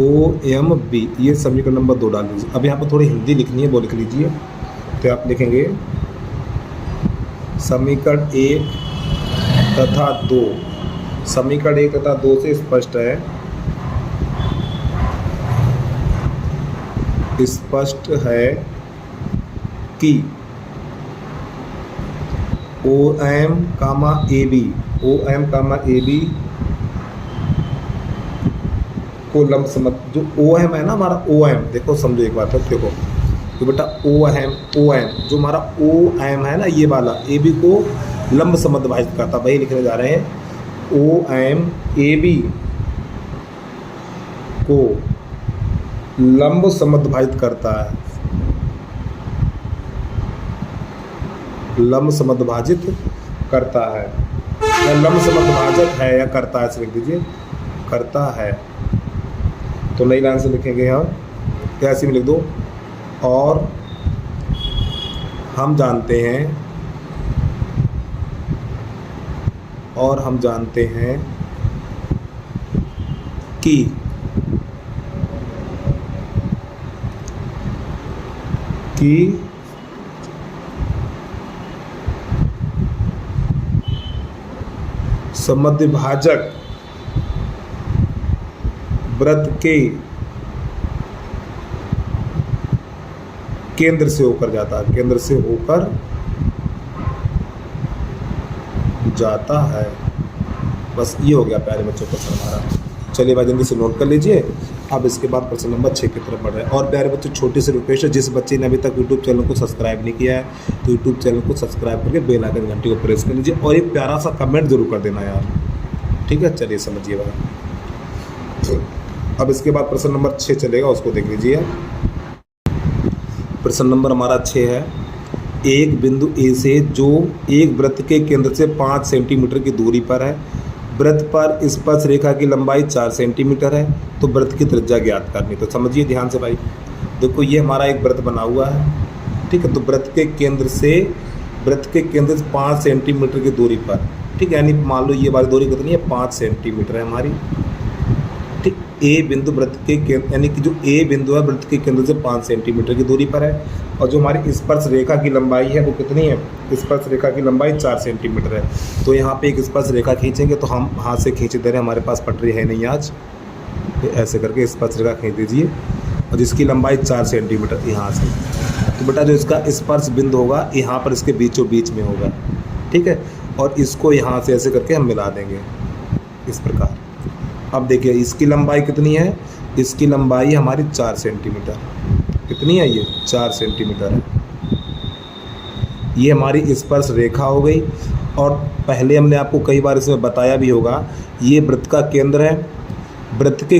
ओ एम बी, ये समीकरण नंबर 2 डाल दीजिए। अब यहाँ पर थोड़ी हिंदी लिखनी है, वो लिख लीजिए। तो आप लिखेंगे समीकरण 1 तथा 2, समीकरण 1 तथा 2 से स्पष्ट है कि O M comma A B को लंब समद्, जो ओ एम है ना हमारा, ओ एम देखो, समझो एक बात है, देखो तो बेटा ओ एम जो हमारा ओ एम है ना, ये वाला ए बी को लंब समद् भाजित करता, वही लिखने जा रहे हैं। ओ एम ए बी को लंब समद् भाजित करता है, लंब समद् भाजित करता है, या लंब समद् भाजक है, या करता है, लिख दीजिए करता है। तो नई लाइन से लिखेंगे यहाँ, कैसे में लिख दो, और हम जानते हैं कि समद्विभाजक वृत्त के केंद्र से होकर जाता है, बस ये हो गया प्यारे बच्चों का हमारा। चलिए भाई जल्दी से नोट कर लीजिए। अब इसके बाद प्रश्न नंबर 6 की तरफ बढ़ रहे हैं। और प्यारे बच्चों, छोटी सी रिक्वेस्ट है, जिस बच्चे ने अभी तक यूट्यूब चैनल को सब्सक्राइब नहीं किया है तो यूट्यूब चैनल को सब्सक्राइब करके बेल आइकन घंटी को प्रेस कर लीजिए, और एक प्यारा सा कमेंट जरूर कर देना यार, ठीक है। चलिए समझिए भाई। अब इसके बाद प्रश्न नंबर 6 चलेगा, उसको देख लीजिए। प्रश्न नंबर हमारा 6 है, एक बिंदु ए से जो एक वृत्त के केंद्र से 5 सेंटीमीटर की दूरी पर है, वृत्त पर स्पर्श रेखा की लंबाई 4 सेंटीमीटर है, तो वृत्त की त्रिज्या ज्ञात करनी। तो समझिए ध्यान से भाई, देखो ये हमारा एक वृत्त बना हुआ है, ठीक है। तो वृत्त के केंद्र से 5 सेंटीमीटर की दूरी पर, ठीक है, यानी मान लो ये वाली दूरी कितनी है, 5 सेंटीमीटर है हमारी, ठीक। ए बिंदु वृत्त के केंद्र, यानी कि जो ए बिंदु है वृत्त के केंद्र से 5 सेंटीमीटर की दूरी पर है, और जो हमारी स्पर्श रेखा की लंबाई है वो कितनी है, स्पर्श रेखा की लंबाई 4 सेंटीमीटर है। तो यहाँ पे एक स्पर्श रेखा खींचेंगे, तो हम हाथ से खींच दे रहे हैं, हमारे पास पटरी है नहीं आज, तो ऐसे करके स्पर्श रेखा खींच दीजिए, और जिसकी लंबाई 4 सेंटीमीटर यहाँ से। तो बेटा जो इसका स्पर्श बिंदु होगा यहाँ पर इसके बीचों बीच में होगा, ठीक है, और इसको यहाँ से ऐसे करके हम मिला देंगे इस प्रकार। अब देखिए इसकी लंबाई कितनी है, इसकी लंबाई हमारी 4 सेंटीमीटर, कितनी है ये, 4 सेंटीमीटर है। ये हमारी स्पर्श रेखा हो गई, और पहले हमने आपको कई बार इसमें बताया भी होगा, ये वृत्त का केंद्र है, वृत्त के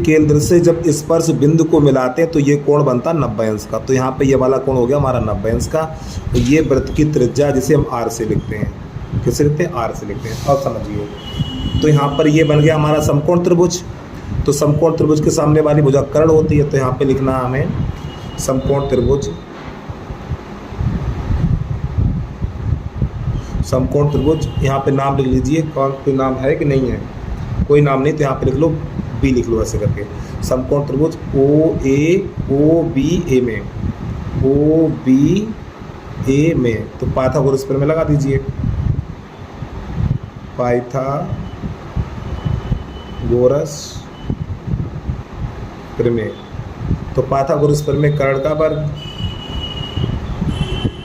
केंद्र से जब स्पर्श बिंदु को मिलाते हैं तो ये कोण बनता है 90 अंश का। तो यहाँ पे ये वाला कोण हो गया हमारा 90 अंश का। तो ये वृत्त की त्रिज्या जिसे हम आर से लिखते हैं, किससे लिखते हैं, आर से लिखते हैं। अब समझिए, तो यहाँ पर ये बन गया हमारा समकोण त्रिभुज। तो समकोण त्रिभुज के सामने वाली भुजा कर्ण होती है, तो यहाँ पे लिखना हमें समकोण त्रिभुज, समकोण त्रिभुज। यहाँ पे नाम लिख लीजिए, कौन कोई नाम है कि नहीं है, कोई नाम नहीं, तो यहाँ पे लिख लो बी, लिख लो ऐसे करके, समकोण त्रिभुज ओ बी ए में, ओ बी ए में, तो पाइथागोरस प्रमेय लगा दीजिए। पाइथागोरस प्रमेय, तो पाइथागोरस प्रमेय कर्ण का वर्ग,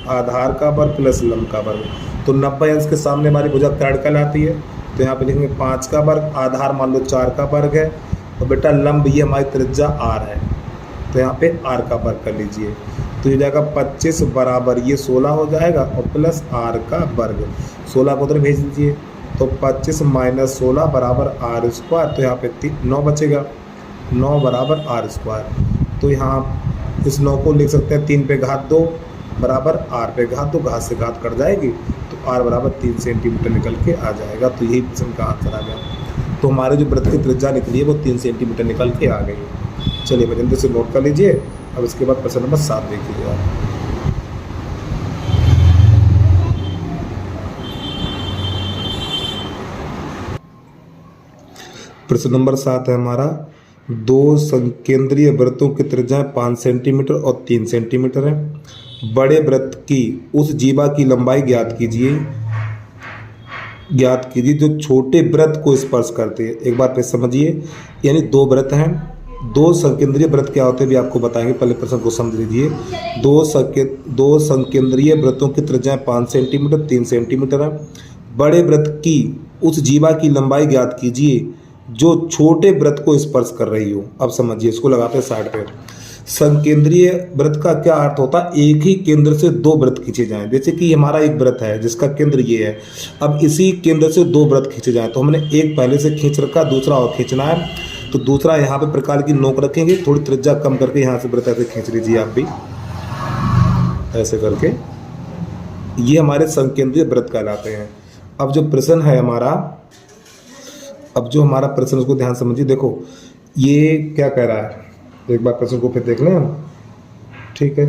आधार का वर्ग प्लस लंब का वर्ग, तो 90 अंश के सामने हमारी भुजा कर्ण कहलाती है, तो यहाँ पे लिखेंगे 5 का वर्ग, आधार मान लो 4 का वर्ग है, और बेटा लंब ये हमारी त्रिज्या r है, तो यहाँ पे r का वर्ग कर लीजिए, तो ये जाएगा 25 बराबर ये 16 हो जाएगा और प्लस r का वर्ग, 16 को उधर भेज दीजिए, तो 25 माइनस 16 बराबर r स्क्वायर, तो यहाँ पे 9 बचेगा, 9 बराबर r स्क्वायर, तो यहाँ इस 9 को लिख सकते हैं 3 पे घात 2 बराबर r पे घात 2, घात से घात कट जाएगी, तो r बराबर 3 सेंटीमीटर निकल के आ जाएगा, तो यही प्रश्न का आंसर आ गया। तो हमारे जो वृत्त की त्रिज्या निकली है वो 3 सेंटीमीटर निकल के आ गई है। चलिए जल्दी से नोट कर लीजिए। अब इसके बाद प्रश्न नंबर 7 देख लीजिए। प्रश्न नंबर 7 है हमारा, दो संकेंद्रीय वृत्तों की त्रिज्या 5 सेंटीमीटर और 3 सेंटीमीटर है। बड़े वृत्त की उस जीवा की लंबाई ज्ञात कीजिए जो छोटे वृत्त को स्पर्श करते हैं। एक बात पे समझिए, यानी दो वृत्त हैं, दो संकेंद्रीय वृत्त क्या होते हैं भी आपको बताएंगे, पहले प्रश्न को समझ लीजिए। दो संकेंद्रीय वृत्तों की त्रिज्या 5 सेंटीमीटर 3 सेंटीमीटर है। बड़े वृत्त की उस जीवा की लंबाई ज्ञात कीजिए जो छोटे वृत्त को स्पर्श कर रही हो। अब समझिए, इसको लगाते हैं साइड पे। संकेंद्रीय वृत्त का क्या अर्थ होता है, एक ही केंद्र से दो वृत्त खींचे जाएं। जैसे कि हमारा एक वृत्त है जिसका केंद्र ये है, अब इसी केंद्र से दो वृत्त खींचे जाएं, तो हमने एक पहले से खींच रखा, दूसरा और खींचना है, तो दूसरा यहाँ पे प्रकार की नोक रखेंगे, थोड़ी त्रिज्या कम करके यहाँ से वृत्त ऐसे खींच लीजिए आप भी, ऐसे करके, ये हमारे संकेंद्रीय वृत्त कहलाते हैं। अब जो प्रश्न है हमारा, प्रश्न उसको ध्यान समझिए। देखो ये क्या कह रहा है, एक बार प्रश्न को फिर देख लें हम, ठीक है।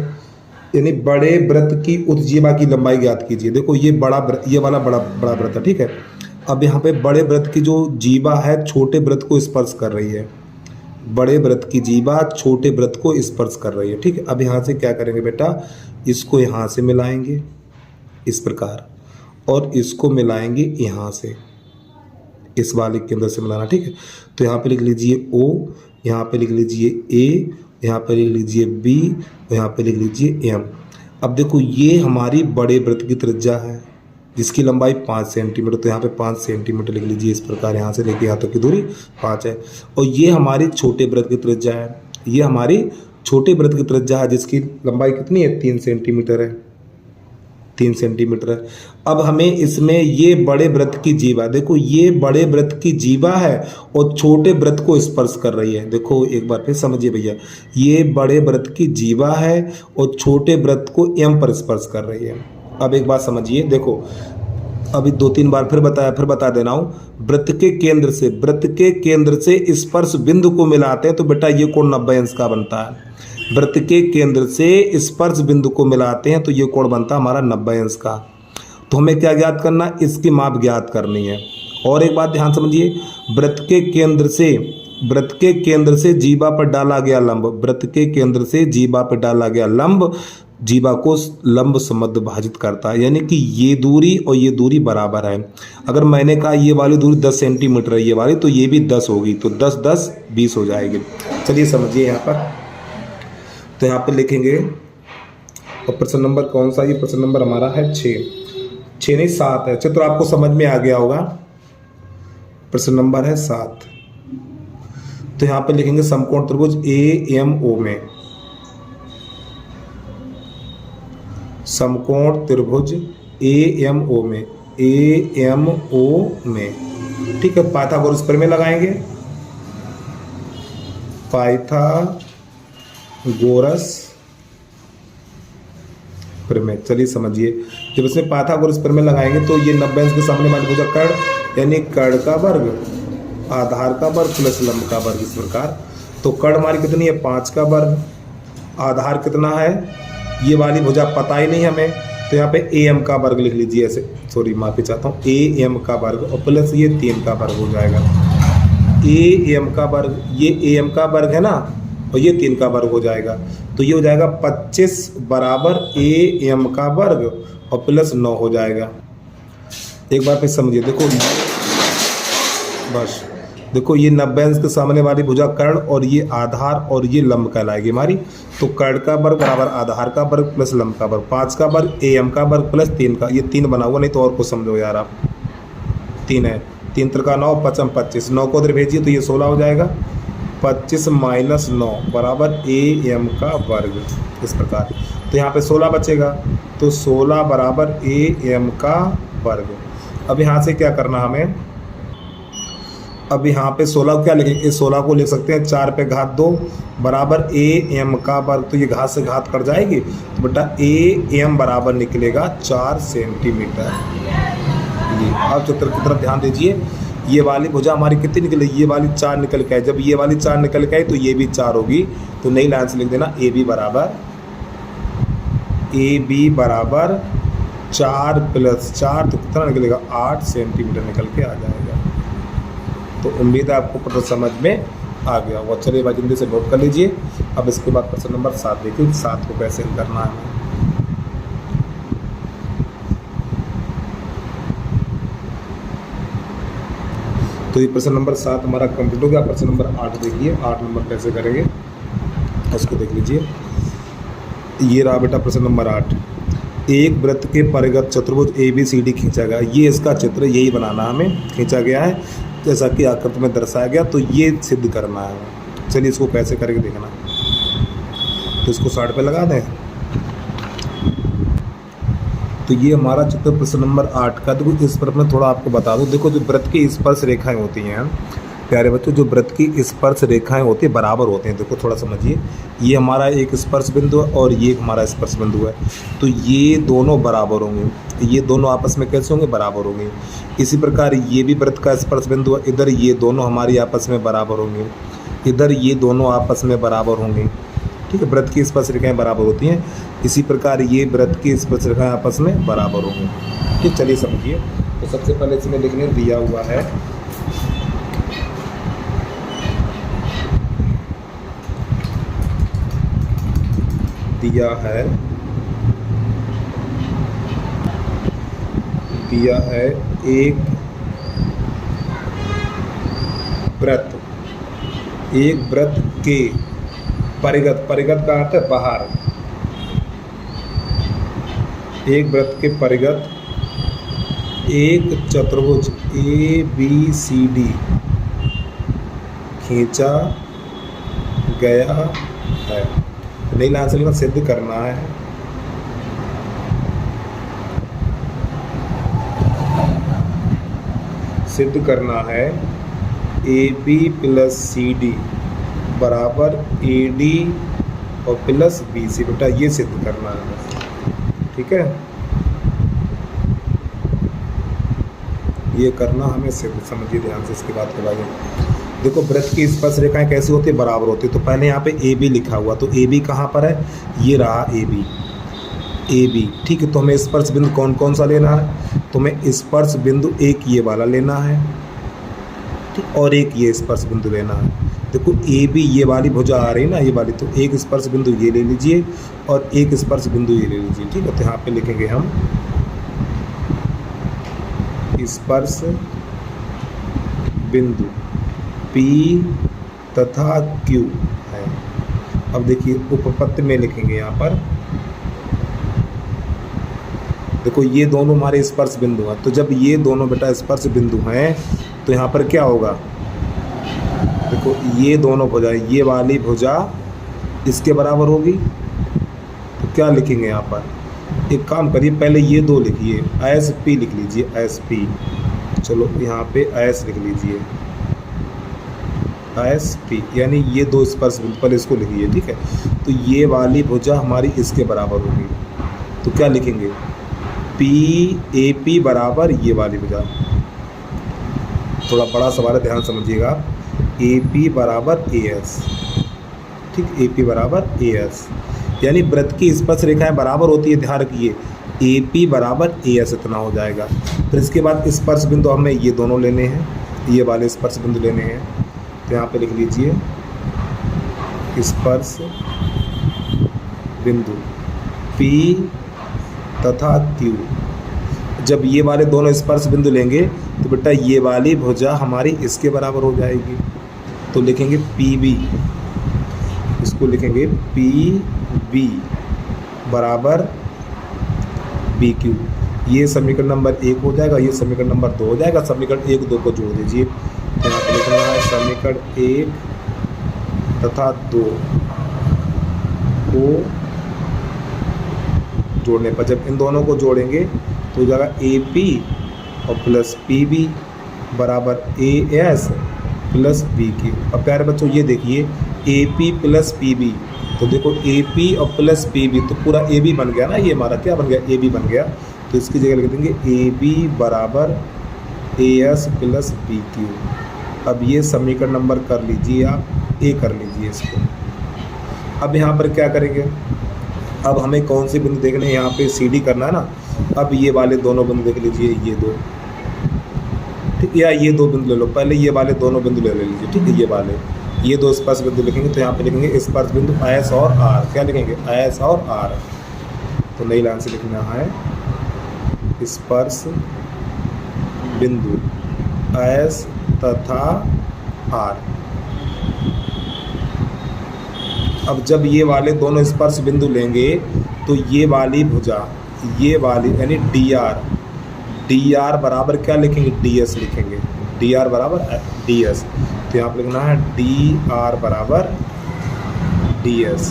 यानी बड़े वृत्त की उस जीवा की लंबाई ज्ञात कीजिए। देखो ये वाला बड़ा वृत्त है, ठीक है। अब यहाँ पे बड़े वृत्त की जो जीवा है छोटे वृत्त को स्पर्श कर रही है, बड़े वृत्त की जीवा छोटे वृत्त को स्पर्श कर रही है, ठीक है। अब यहाँ से क्या करेंगे बेटा, इसको यहाँ से मिलाएंगे इस प्रकार, और इसको मिलाएंगे यहाँ से, इस वाले केंद्र से मिलाना, ठीक है। तो यहाँ पे लिख लीजिए O, यहाँ पे लिख लीजिए A, यहाँ पे लिख लीजिए B, यहाँ पे लिख लीजिए M। अब देखो ये हमारी बड़े वृत्त की त्रिज्या है जिसकी लंबाई 5 सेंटीमीटर, तो यहाँ पे 5 सेंटीमीटर लिख लीजिए इस प्रकार, यहाँ से लेके यहाँ तक की दूरी 5 है। और ये हमारी छोटे वृत्त की त्रिज्या है, ये हमारी छोटे वृत्त की त्रिज्या है जिसकी लंबाई कितनी है, 3 सेंटीमीटर है, 3 सेंटीमीटर है। अब हमें इसमें ये बड़े वृत्त की जीवा, देखो ये बड़े वृत्त की जीवा है और छोटे वृत्त को स्पर्श कर रही है। देखो एक बार फिर समझिए भैया, ये बड़े वृत्त की जीवा है और छोटे वृत्त को M पर स्पर्श कर रही है। अब एक बात समझिए, देखो अभी 2-3 बार फिर बता दे रहा हूँ। वृत्त के केंद्र से स्पर्श बिंदु को मिलाते हैं तो बेटा ये कोण 90 अंश का बनता है। वृत्त के केंद्र से स्पर्श बिंदु को मिलाते हैं तो ये कोण बनता है हमारा 90 अंश का। तो हमें क्या ज्ञात करना, इसकी माप ज्ञात करनी है। और एक बात ध्यान समझिए, वृत्त के केंद्र से जीवा पर डाला गया लंब, वृत्त के केंद्र से जीवा पर डाला गया लंब जीवा को लंब समद्ध भाजित करता है, यानी कि ये दूरी और ये दूरी बराबर है। अगर मैंने कहा ये वाली दूरी 10 सेंटीमीटर है ये वाली, तो ये भी 10 होगी, तो 10 10 20 हो जाएगी। चलिए समझिए यहाँ पर, तो यहाँ पे लिखेंगे। और प्रश्न नंबर कौन सा, ये प्रश्न नंबर हमारा है 6 नहीं 7 है। तो आपको समझ में आ गया होगा, प्रश्न नंबर है 7। तो यहाँ पे लिखेंगे समकोण त्रिभुज AMO में, समकोण त्रिभुज AMO में, ठीक है। पाइथागोरस प्रमेय लगाएंगे, पाइथागोरस प्रमेय। चलिए समझिए, जब इसमें पाइथागोरस प्रमेय लगाएंगे तो ये 90 अंश के सामने हमारी भुजा कर्ण, यानी कर्ण का वर्ग, आधार का वर्ग प्लस लंब का वर्ग, इस प्रकार। तो कर्ण हमारी कितनी है, 5 का वर्ग, आधार कितना है, ये वाली भुजा पता ही नहीं हमें, तो यहाँ पे AM का वर्ग लिख लीजिए ऐसे, सॉरी माफी चाहता हूँ, AM का वर्ग और प्लस ये 3 का वर्ग हो जाएगा। AM का वर्ग, ये AM का वर्ग है ना, और ये 3 का वर्ग हो जाएगा। तो ये हो जाएगा 25 बराबर AM का वर्ग और प्लस 9 हो जाएगा। एक बार फिर समझिए, देखो बस देखो ये 90 अंश के सामने वाली भुजा कर्ण और ये आधार और ये लंब कहलाएगी हमारी। तो कर्ण का वर्ग बराबर आधार का वर्ग प्लस लंब का वर्ग, 5 का वर्ग AM का वर्ग प्लस 3 का, ये 3 बना हुआ, नहीं तो और कुछ समझो यार आप। 3 है, 3 त्रिका 9, 5 25, 9 को उधर भेजिए तो ये 16 हो जाएगा। 25 माइनस 9 बराबर AM का वर्ग, इस प्रकार। तो यहाँ पे 16 बचेगा, तो 16 बराबर AM का वर्ग। अब यहाँ से क्या करना हमें, अब यहाँ पे 16 को क्या लिखेंगे, इस 16 को लिख सकते हैं 4 पे घात 2 बराबर AM का वर्ग। तो ये घात से घात कर जाएगी, तो बेटा AM बराबर निकलेगा 4 सेंटीमीटर। अब चित्र की तरफ ध्यान दीजिए, ये वाली भुजा हमारी कितनी निकली, ये वाली 4 निकल के आई। जब ये वाली 4 निकल के आई तो ये भी 4 होगी। तो नई लाइन से लिख देना AB बराबर 4 प्लस 4, तो कितना निकलेगा 8 सेंटीमीटर निकल के आ जाएगा। तो उम्मीद है आपको प्रश्न समझ में आ गया होगा। चलिए भाई जल्दी से नोट कर लीजिए। अब इसके बाद प्रश्न नंबर 7 देखिए, 7 को कैसे करना है। तो ये प्रश्न नंबर 7 हमारा कंप्लीट हो गया। प्रश्न नंबर 8 देखिए, 8 नंबर कैसे करेंगे उसको देख लीजिए। ये रहा बेटा प्रश्न नंबर 8। एक वृत्त के परिगत चतुर्भुज ABCD खींचा गया, ये इसका चित्र यही बनाना हमें, खींचा गया है जैसा कि आकृति में दर्शाया गया। तो ये सिद्ध करना है। चलिए इसको कैसे करेंगे देखना। तो इसको 60 पे लगा दें। तो ये हमारा चित्र प्रश्न नंबर 8 का। देखो इस पर मैं थोड़ा आपको बता दूं, देखो जो वृत्त की स्पर्श रेखाएं होती हैं प्यारे बच्चों, जो वृत्त की स्पर्श रेखाएं होती है बराबर होते हैं। देखो थोड़ा समझिए, ये हमारा एक स्पर्श बिंदु है और ये हमारा स्पर्श बिंदु है। तो ये दोनों बराबर होंगे, ये दोनों आपस में कैसे होंगे, बराबर होंगे। इसी प्रकार ये भी वृत्त का स्पर्श बिंदु है, इधर ये दोनों हमारी आपस में बराबर होंगे, इधर ये दोनों आपस में बराबर होंगे। ठीक है, वृत्त की स्पर्श रेखाएं बराबर होती हैं। इसी प्रकार ये वृत्त की स्पर्श रेखाएं आपस में बराबर होंगी। ठीक, चलिए समझिए। तो सबसे पहले इसमें लिखने दिया हुआ है एक वृत्त के परिगत का अर्थ है बाहर, एक वृत्त के परिगत एक चतुर्भुज ABCD खींचा गया है। नई लाइन से लिखना, सिद्ध करना है। सिद्ध करना है AB प्लस CD बराबर AD और प्लस BC। बेटा ये सिद्ध करना है, ठीक है, ये करना हमें सिद्ध। समझिए ध्यान से इसके बाद के बारे में। देखो वृत्त की स्पर्श रेखाएं कैसी होती है, बराबर होती है। तो पहले यहाँ पे AB लिखा हुआ, तो AB कहाँ पर है, ये रहा AB। ठीक है, तो हमें स्पर्श बिंदु कौन कौन सा लेना है, तो हमें स्पर्श बिंदु एक ये वाला लेना है, ठीक, और एक ये स्पर्श बिंदु लेना है। देखो AB ये वाली भुजा आ रही है ना, ये वाली, तो एक स्पर्श बिंदु ये ले लीजिए और एक स्पर्श बिंदु ये ले लीजिए। ठीक है, तो यहाँ पे लिखेंगे हम स्पर्श बिंदु P तथा Q है। अब देखिए उपपत्ति में लिखेंगे यहाँ पर, देखो ये दोनों हमारे स्पर्श बिंदु हैं। तो जब ये दोनों बेटा स्पर्श बिंदु हैं तो यहाँ पर क्या होगा, देखो ये दोनों भुजा, ये वाली भुजा इसके बराबर होगी। तो क्या लिखेंगे यहाँ पर, एक काम करिए, पहले ये दो लिखिए, SP लिख लीजिए, SP। चलो यहाँ पे S लिख लीजिए, SP, यानी ये दो स्पर्श बिंदु, पहले इसको लिखिए, ठीक है। तो ये वाली भुजा हमारी इसके बराबर होगी। तो क्या लिखेंगे, AP बराबर ये वाली भुजा। थोड़ा बड़ा सवाल है, ध्यान समझिएगा। AP बराबर AS, ठीक, AP बराबर AS, यानी वृत्त की स्पर्श रेखाएं बराबर होती है, ध्यान रखिए। AP बराबर AS इतना हो जाएगा। फिर इसके बाद स्पर्श बिंदु हमें ये दोनों लेने हैं, ये वाले स्पर्श बिंदु लेने हैं। तो यहाँ पे लिख लीजिए स्पर्श बिंदु P तथा Q। जब ये वाले दोनों स्पर्श बिंदु लेंगे तो बेटा ये वाली भुजा हमारी इसके बराबर हो जाएगी, तो लिखेंगे PB, इसको लिखेंगे PB बराबर BQ। ये समीकरण नंबर 1 हो जाएगा, ये समीकरण नंबर 2 हो जाएगा। समीकरण 1 2 को जोड़ दीजिए, तो यहाँ पर लिखना है समीकरण 1 तथा 2 को जोड़ने पर, जब इन दोनों को जोड़ेंगे तो हो जाएगा AP और प्लस PB बराबर AS प्लस BQ। अब प्यारे बच्चों ये देखिए AP प्लस PB, तो देखो AP और प्लस PB तो पूरा AB बन गया ना, ये हमारा क्या बन गया, AB बन गया। तो इसकी जगह लिख देंगे AB बराबर AS प्लस BQ। अब ये समीकरण नंबर कर लीजिए आप, A कर लीजिए इसको। अब यहाँ पर क्या करेंगे, अब हमें कौन से बिंदु देखने हैं, यहाँ पे CD करना है ना। अब ये वाले दोनों बिंदु देख लीजिए, ये दो, ठीक, या ये दो बिंदु ले लो, पहले ये वाले दोनों बिंदु ले लीजिए, ठीक है। ये दो स्पर्श बिंदु लिखेंगे, तो यहाँ पे लिखेंगे स्पर्श बिंदु S और R। क्या लिखेंगे, S और R। तो नई लाइन से लिखना है स्पर्श बिंदु S तथा R। अब जब ये वाले दोनों स्पर्श बिंदु लेंगे तो ये वाली भुजा, ये वाली यानी DR बराबर क्या लिखेंगे, DS लिखेंगे, DR बराबर DS। तो यहाँ पर लिखना है DR बराबर DS,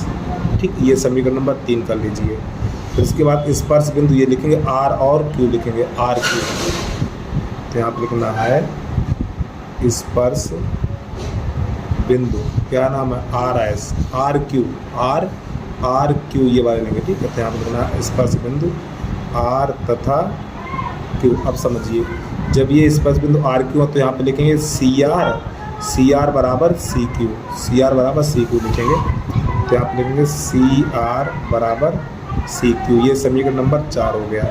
ठीक। ये समीकरण नंबर 3 कर लीजिए। फिर इसके बाद स्पर्श बिंदु ये लिखेंगे R और Q लिखेंगे, RQ। तो यहाँ पर लिखना है स्पर्श बिंदु, क्या नाम है, RQ ये वाले लेंगे, ठीक है। तो यहाँ पर लिखना है स्पर्श बिंदु R तथा Q। अब समझिए जब ये स्पर्श बिंदु RQ हो तो यहाँ पे लिखेंगे CR बराबर CQ लिखेंगे। तो यहाँ पे लिखेंगे CR बराबर CQ। ये समीकरण नंबर 4 हो गया।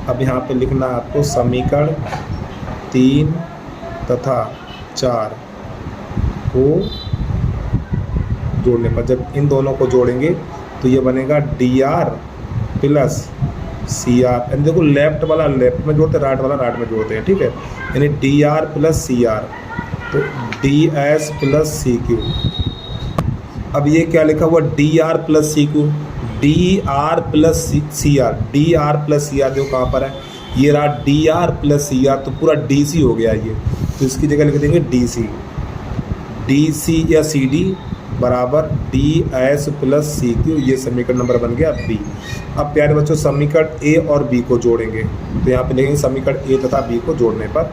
अब यहाँ पे लिखना है आपको समीकरण 3 तथा 4 को जोड़ने पर, जब इन दोनों को जोड़ेंगे तो ये बनेगा DR प्लस CR। यानी देखो लेफ्ट वाला लेफ्ट में जोड़ते हैं, राइट वाला राइट में जोड़ते हैं, ठीक है। यानी DR प्लस CR, तो DS प्लस CQ। अब ये क्या लिखा हुआ, DR plus CQ, DR plus CR देखो कहाँ पर है, ये रहा DR प्लस CR, तो पूरा DC हो गया ये। तो इसकी जगह लिख देंगे DC या CD बराबर DS प्लस CQ। ये समीकरण नंबर बन गया B। अब प्यारे बच्चों समीकरण A और B को जोड़ेंगे, तो यहाँ पे लिखेंगे समीकरण A तथा B को जोड़ने पर,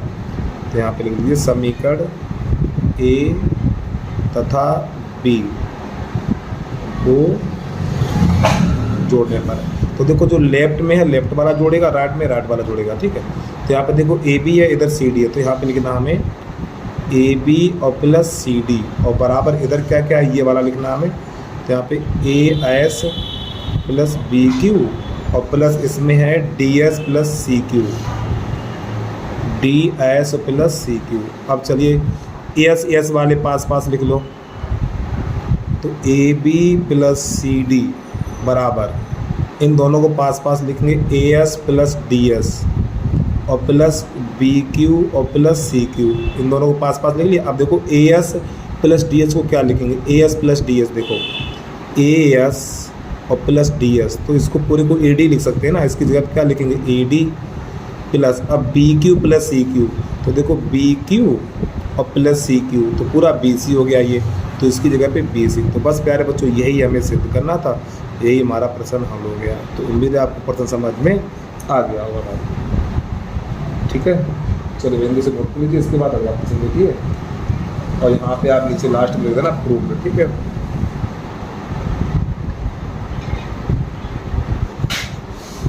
तो यहाँ पे लिख लीजिए समीकरण A तथा B को जोड़ने पर। तो देखो जो लेफ्ट में है लेफ्ट वाला जोड़ेगा, राइट में राइट वाला जोड़ेगा, ठीक है। तो यहाँ पे देखो AB है, इधर CD है, तो यहाँ पे लिखना हमें AB और प्लस CD और बराबर इधर क्या क्या है, ये वाला लिखना हमें। तो यहाँ पे AS प्लस BQ और प्लस इसमें है DS plus CQ, DS plus CQ। अब चलिए S वाले पास लिख लो, तो AB प्लस CD बराबर इन दोनों को पास लिखेंगे AS प्लस DS और प्लस BQ और प्लस CQ। इन दोनों को पास लिख लिया। अब देखो AS प्लस DS को क्या लिखेंगे, AS प्लस DS, देखो AS और प्लस DS, तो इसको पूरे को AD लिख सकते हैं ना। इसकी जगह क्या लिखेंगे AD प्लस, अब BQ प्लस CQ, तो देखो BQ और प्लस CQ, तो पूरा BC हो गया ये, तो इसकी जगह पे BC। तो बस प्यारे बच्चों यही हमें सिद्ध करना था, यही हमारा प्रश्न हल हो गया। तो उम्मीद है आपको प्रश्न समझ में आ गया होगा भाई, ठीक है। चलिए हिंदी से नोट कर लीजिए, इसके बाद अगला प्रश्न देखिए, और यहाँ पे आप नीचे लास्ट में लिख देना प्रूव, ठीक है।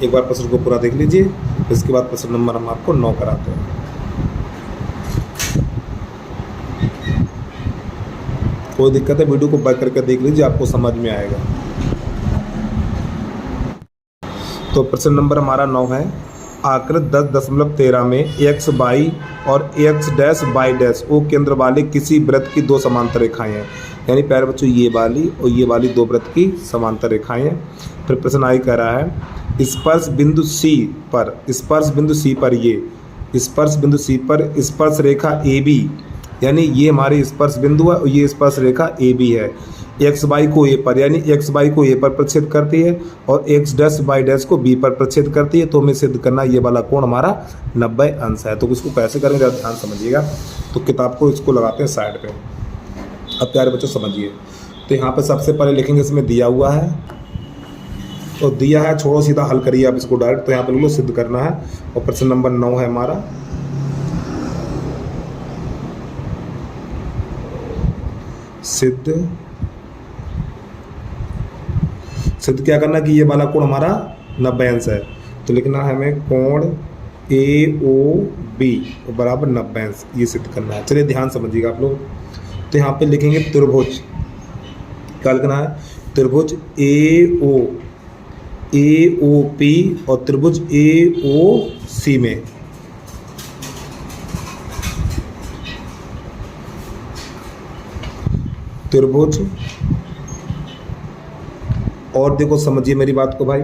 एक बार प्रश्न को पूरा देख लीजिए, इसके बाद प्रश्न नंबर हम आपको 9 कराते हैं। कोई दिक्कत है वीडियो को बैक करके देख लीजिए, आपको समझ में आएगा। तो प्रश्न नंबर हमारा 9 है, आकृति 10.13 में x y और x dash y dash O केंद्र वाले किसी वृत्त की 2 समांतर रेखाएं हैं। यानी प्यारे बच्चों ये वाली और ये वाली दो वृत्त की समांतर रेखाएं हैं। फिर प्रश्न आगे कह रहा है स्पर्श बिंदु सी पर, स्पर्श बिंदु सी पर ये स्पर्श बिंदु सी पर स्पर्श रेखा ए बी, यानी ये हमारी स्पर्श बिंदु है और ये स्पर्श रेखा ए बी है, एक्स बाई को ए पर, यानी एक्स बाई को ए पर प्रच्छेद करती है और एक्स डैश बाई डैश को बी पर प्रच्छेद करती है। तो हमें सिद्ध करना ये वाला कोण हमारा 90 अंश है। तो इसको कैसे करेंगे ज़रा ध्यान समझिएगा। तो किताब को इसको लगाते हैं साइड पे। अब प्यारे बच्चों समझिए, तो यहाँ पे सबसे पहले लिखेंगे इसमें दिया हुआ है, तो दिया है, छोड़ो सीधा हल करिए आप इसको डायरेक्ट। तो यहाँ पे लोग सिद्ध करना है और प्रश्न नंबर 9 है हमारा। सिद्ध क्या करना कि ये वाला कोण हमारा 90 अंश है। तो लिखना है हमें कोण ए ओ बी बराबर 90 अंश, ये सिद्ध करना है। चलिए ध्यान समझिएगा आप लोग। तो यहाँ पे लिखेंगे त्रिभुज, क्या लिखना है, त्रिभुज ए ओ पी और त्रिभुज ए ओ सी में त्रिभुज, और देखो समझिए मेरी बात को भाई,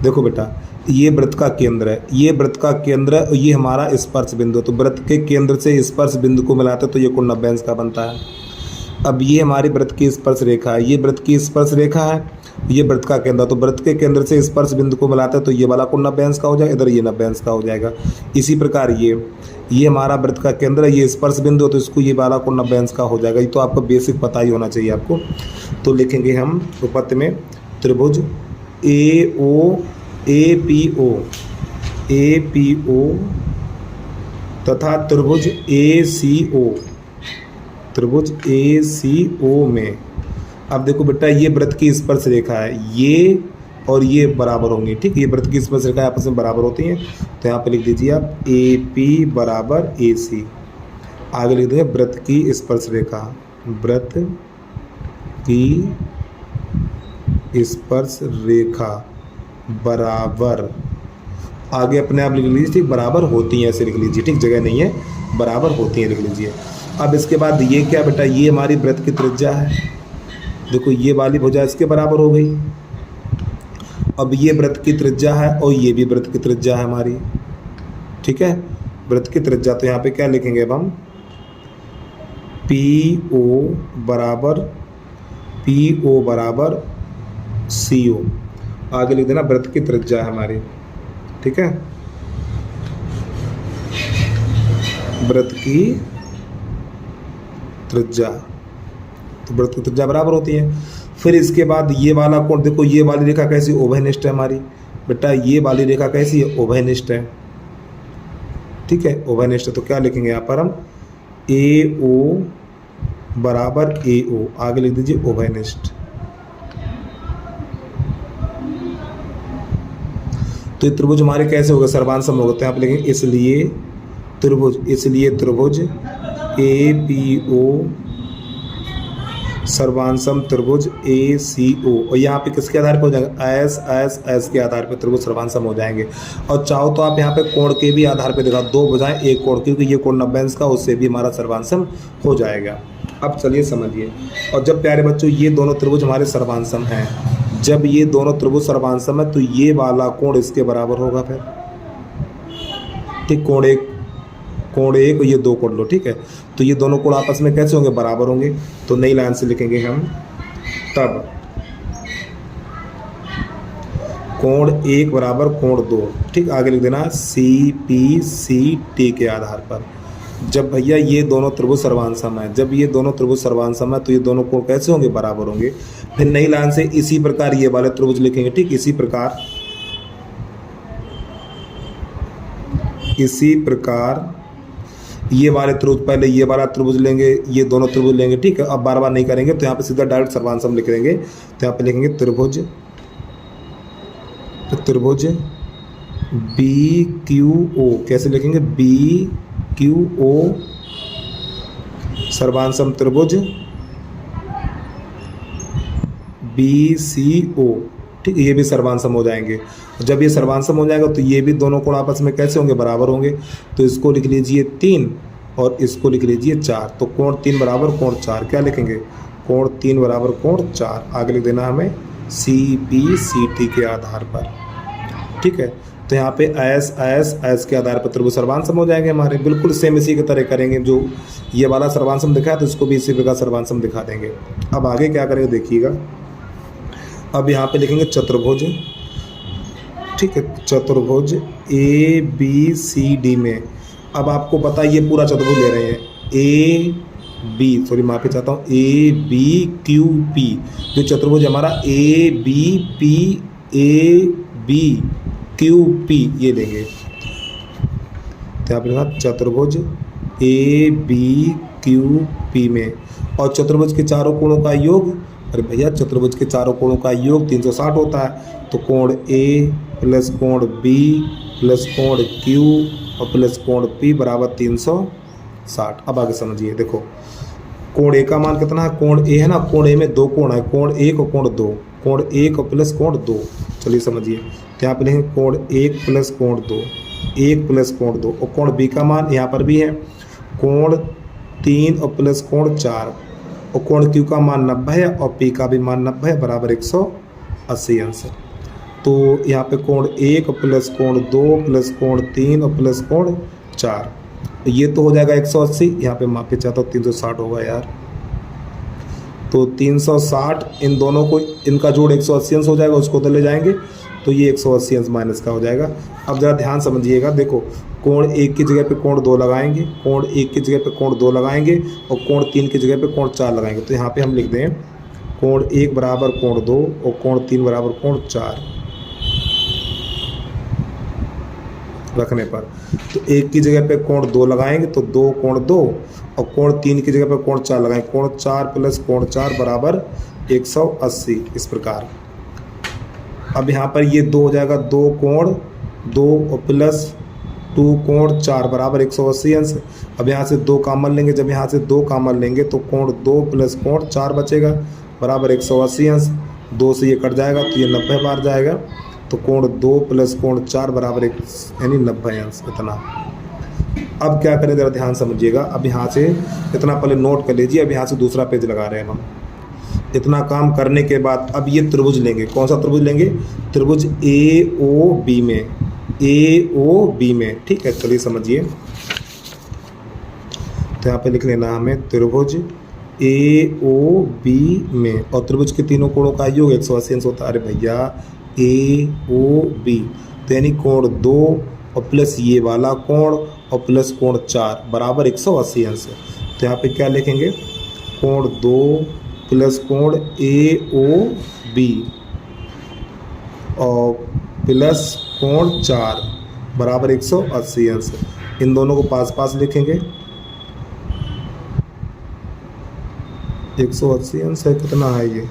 देखो बेटा ये वृत्त का केंद्र है, ये वृत्त का केंद्र है और ये हमारा स्पर्श बिंदु। तो वृत्त के केंद्र से स्पर्श बिंदु को मिलाते तो ये कोण 90 अंश का बनता है। अब ये हमारी वृत्त की स्पर्श रेखा है, ये वृत्त की स्पर्श रेखा है, ये वृत्त का केंद्र, तो वृत्त के केंद्र से स्पर्श बिंदु को मिलाते तो ये वाला कोण 90 अंश का हो जाएगा, इधर ये 90 अंश का हो जाएगा। इसी प्रकार ये हमारा वृत्त का केंद्र है, ये स्पर्श बिंदु है, तो इसको ये वाला कोण 90 अंश का हो जाएगा। ये तो आपको बेसिक पता ही होना चाहिए आपको। तो लिखेंगे हम उपपत्ति में त्रिभुज ए पी ओ तथा त्रिभुज ए सी ओ में। अब देखो बेटा ये वृत्त की स्पर्श रेखा है, ये और ये बराबर होंगी, ठीक, ये वृत्त की स्पर्श रेखा आपस में बराबर होती हैं। तो यहाँ पे लिख दीजिए आप ए पी बराबर ए सी। आगे लिख देंगे वृत्त की स्पर्श रेखा, वृत्त की स्पर्श रेखा बराबर, आगे अपने आप लिख लीजिए, ठीक, बराबर होती हैं ऐसे लिख लीजिए, ठीक, जगह नहीं है, बराबर होती हैं लिख लीजिए। अब इसके बाद ये क्या बेटा, ये हमारी वृत्त की त्रिज्या है, देखो ये वाली भुजा इसके बराबर हो गई। अब ये वृत्त की त्रिज्या है और ये भी वृत्त की त्रिज्या है हमारी, ठीक है, वृत्त की त्रिज्या। तो यहाँ पे क्या लिखेंगे अब हम, पी ओ बराबर सी ओ, आगे लिख देना वृत्त की त्रिज्या है हमारी, ठीक है, वृत्त की त्रिज्या, तो वृत्त की त्रिज्या बराबर होती है। फिर इसके बाद ये वाला कोण, देखो ये वाली रेखा कैसी, उभयनिष्ठ है हमारी बेटा, ये वाली रेखा कैसी है, उभयनिष्ठ है, ठीक है, उभयनिष्ठ। तो क्या लिखेंगे यहाँ पर हम, ए ओ बराबर ए ओ, आगे लिख दीजिए उभयनिष्ठ। तो ये त्रिभुज हमारे कैसे होगा, सर्वांसम होगा। तो यहाँ पे लिखेंगे इसलिए त्रिभुज ए पी ओ सर्वांसम त्रिभुज ए सी ओ, और यहाँ पे किसके आधार पर हो जाएगा, एस के आधार पर त्रिभुज सर्वांसम हो जाएंगे। और चाहो तो आप यहाँ पे कोण के भी आधार पे दिखा, दो भुजाएं एक कोण, क्योंकि ये कोण 90 अंश का, उससे भी हमारा सर्वांसम हो जाएगा। अब चलिए समझिए, और जब प्यारे बच्चों ये दोनों त्रिभुज हमारे सर्वांसम हैं, जब ये दोनों त्रिभुज सर्वांसम है तो ये वाला कोण इसके बराबर होगा फिर, ठीक, कोण एक और ये दो कोण लो, ठीक है। तो ये दोनों कोण आपस में कैसे होंगे, बराबर होंगे। तो नई लाइन से लिखेंगे हम, तब कोण एक बराबर कोण दो, ठीक, आगे लिख देना सी पी सी टी के आधार पर। जब भैया ये दोनों त्रिभुज सर्वांसम है, जब ये दोनों त्रिभुज सर्वांसम है तो ये दोनों कोण कैसे होंगे, बराबर होंगे। फिर नई लाइन से इसी प्रकार ये वाले त्रिभुज लिखेंगे, ठीक, इसी प्रकार ये वाले त्रिभुज, पहले ये वाला त्रिभुज लेंगे, ये दोनों त्रिभुज लेंगे, ठीक है। अब बार बार नहीं करेंगे, तो यहाँ पे सीधा डायरेक्ट सर्वांसम लिख देंगे। तो यहाँ पे लिखेंगे त्रिभुज बी क्यू ओ, कैसे लिखेंगे, बी क्यू ओ सर्वांसम त्रिभुज बी सी ओ, ठीक है, ये भी सर्वांसम हो जाएंगे। जब ये सर्वांसम हो जाएगा तो ये भी दोनों कोण आपस में कैसे होंगे, बराबर होंगे। तो इसको लिख लीजिए 3 और इसको लिख लीजिए 4। तो कोण 3 बराबर कोण 4, क्या लिखेंगे, कोण 3 बराबर कोण 4। आगे लिख देना हमें CPCT के आधार पर, ठीक है। तो यहाँ पे एस के आधार पर त्रिभुज सर्वांसम हो जाएंगे हमारे, बिल्कुल सेम इसी की तरह करेंगे। जो ये वाला सर्वांसम दिखा है तो इसको भी इसी प्रकार सर्वांसम दिखा देंगे। अब आगे क्या करेंगे देखिएगा। अब यहाँ पे लिखेंगे चतुर्भुज, ठीक है, चतुर्भुज ABCD में। अब आपको पता है ये पूरा चतुर्भुज ले रहे हैं, माफी चाहता हूँ, ABQP, जो चतुर्भुज हमारा ABQP ये लेंगे। तो यहाँ पे चतुर्भुज ABQP में, और चतुर्भुज के चारों कोणों का योग, अरे भैया चतुर्भुज के चारों कोणों का योग 360 होता है। तो कोण A प्लस कोण B प्लस कोण Q और प्लस कोण P बराबर 360। अब आगे समझिए, देखो कोण A का मान कितना है, कोण A है ना, कोण A में दो कोण है, कोण 1 और कोण 2, कोण 1 और प्लस कोण 2। चलिए समझिए, तो यहाँ पे लिखेंगे कोण 1 प्लस कोण 2, 1 प्लस कोण 2, और कोण B का मान यहाँ पर भी है कोण 3 और प्लस कोण 4, और कोण Q का मान 90 है और P का भी मान 90 है, बराबर 180 अंश। तो यहाँ पे कोण 1 प्लस कोण 2 प्लस कोण 3 और प्लस कोण 4, तो ये तो हो जाएगा 180। यहाँ पे माफी चाहता हूँ 360 होगा यार, तो 360 इन दोनों को, इनका जोड़ 180 अंश हो जाएगा, उसको तो ले जाएंगे, तो ये 180 अंश माइनस का हो जाएगा। अब ज़रा ध्यान समझिएगा, देखो कोण 1 की जगह पे कोण 2 लगाएंगे, कोण 1 की जगह पे कोण 2 लगाएंगे, और कोण 3 की जगह पे कोण 4 लगाएंगे। तो यहाँ पे हम लिख दें कोण 1 बराबर कोण 2 और कोण 3 बराबर कोण 4 रखने पर। तो 1 की जगह पे कोण 2 लगाएंगे तो 2 कोण 2, और कोण 3 की जगह पे कोण 4 लगाएंगे, कोण 4 प्लस कोण 4 बराबर 180, इस प्रकार। अब यहाँ पर ये 2 हो जाएगा, 2 कोण 2 और प्लस 2 कोण 4 बराबर 180 अंश। अब यहाँ से 2 कॉमन लेंगे, जब यहाँ से 2 कॉमन लेंगे तो कोण 2 प्लस कोण 4 बचेगा, बराबर 180 अंश। 2 से ये कट जाएगा तो ये 90 बार जाएगा, तो कोण 2 प्लस कोण 4 बराबर यानी 90 अंश, इतना। अब क्या करें जरा ध्यान समझिएगा। अब यहाँ से इतना पहले नोट कर लीजिए, अब यहाँ से दूसरा पेज लगा रहे हैं हम। इतना काम करने के बाद अब ये त्रिभुज लेंगे, कौन सा त्रिभुज लेंगे, त्रिभुज AOB में, AOB में, ठीक है। चलिए समझिए, तो यहाँ पे लिख लेना हमें त्रिभुज AOB में, और त्रिभुज के तीनों कोणों का योग 180 अंश होता है। अरे भैया AOB, तो यानी कोण 2 और प्लस ये वाला कोण और प्लस कोण 4 बराबर 180 अंश। तो यहाँ पे क्या लिखेंगे, कोण 2 प्लस कोण AOB और प्लस कोण 4 बराबर 180 अंश। इन दोनों को पास पास लिखेंगे, 180 अंश है, कितना है ये,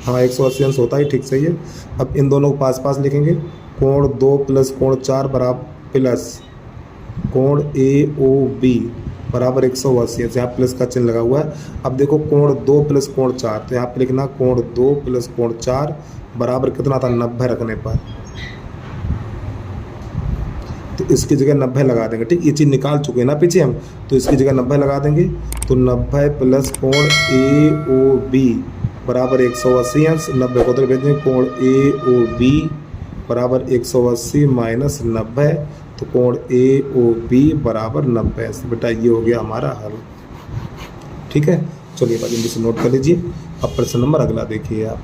हाँ 180 अंश होता है, ठीक सही है। अब इन दोनों को पास पास लिखेंगे, कोण 2 प्लस कोण 4 बराबर प्लस कोण AOB बराबर 180 अंश, यहाँ प्लस का चिन्ह लगा हुआ है। अब देखो कोण 2 प्लस कोण 4, तो यहाँ पे लिखना कोण 2 प्लस कोण 4 बराबर कितना था, 90 रखने पर, तो इसकी जगह 90 लगा देंगे, ठीक। ये चीज़ निकाल चुके हैं ना पीछे हम, तो इसकी जगह 90 लगा देंगे। तो 90 प्लस कोण AOB बराबर 180 अंश, 90 को तो भेज देंगे, कोण AOB बराबर 180 माइनस 90, तो कोण AOB बराबर 90 अंश। बेटा ये हो गया हमारा हल, ठीक है। चलिए जल्दी से नोट कर लीजिए। अब प्रश्न नंबर अगला देखिए आप।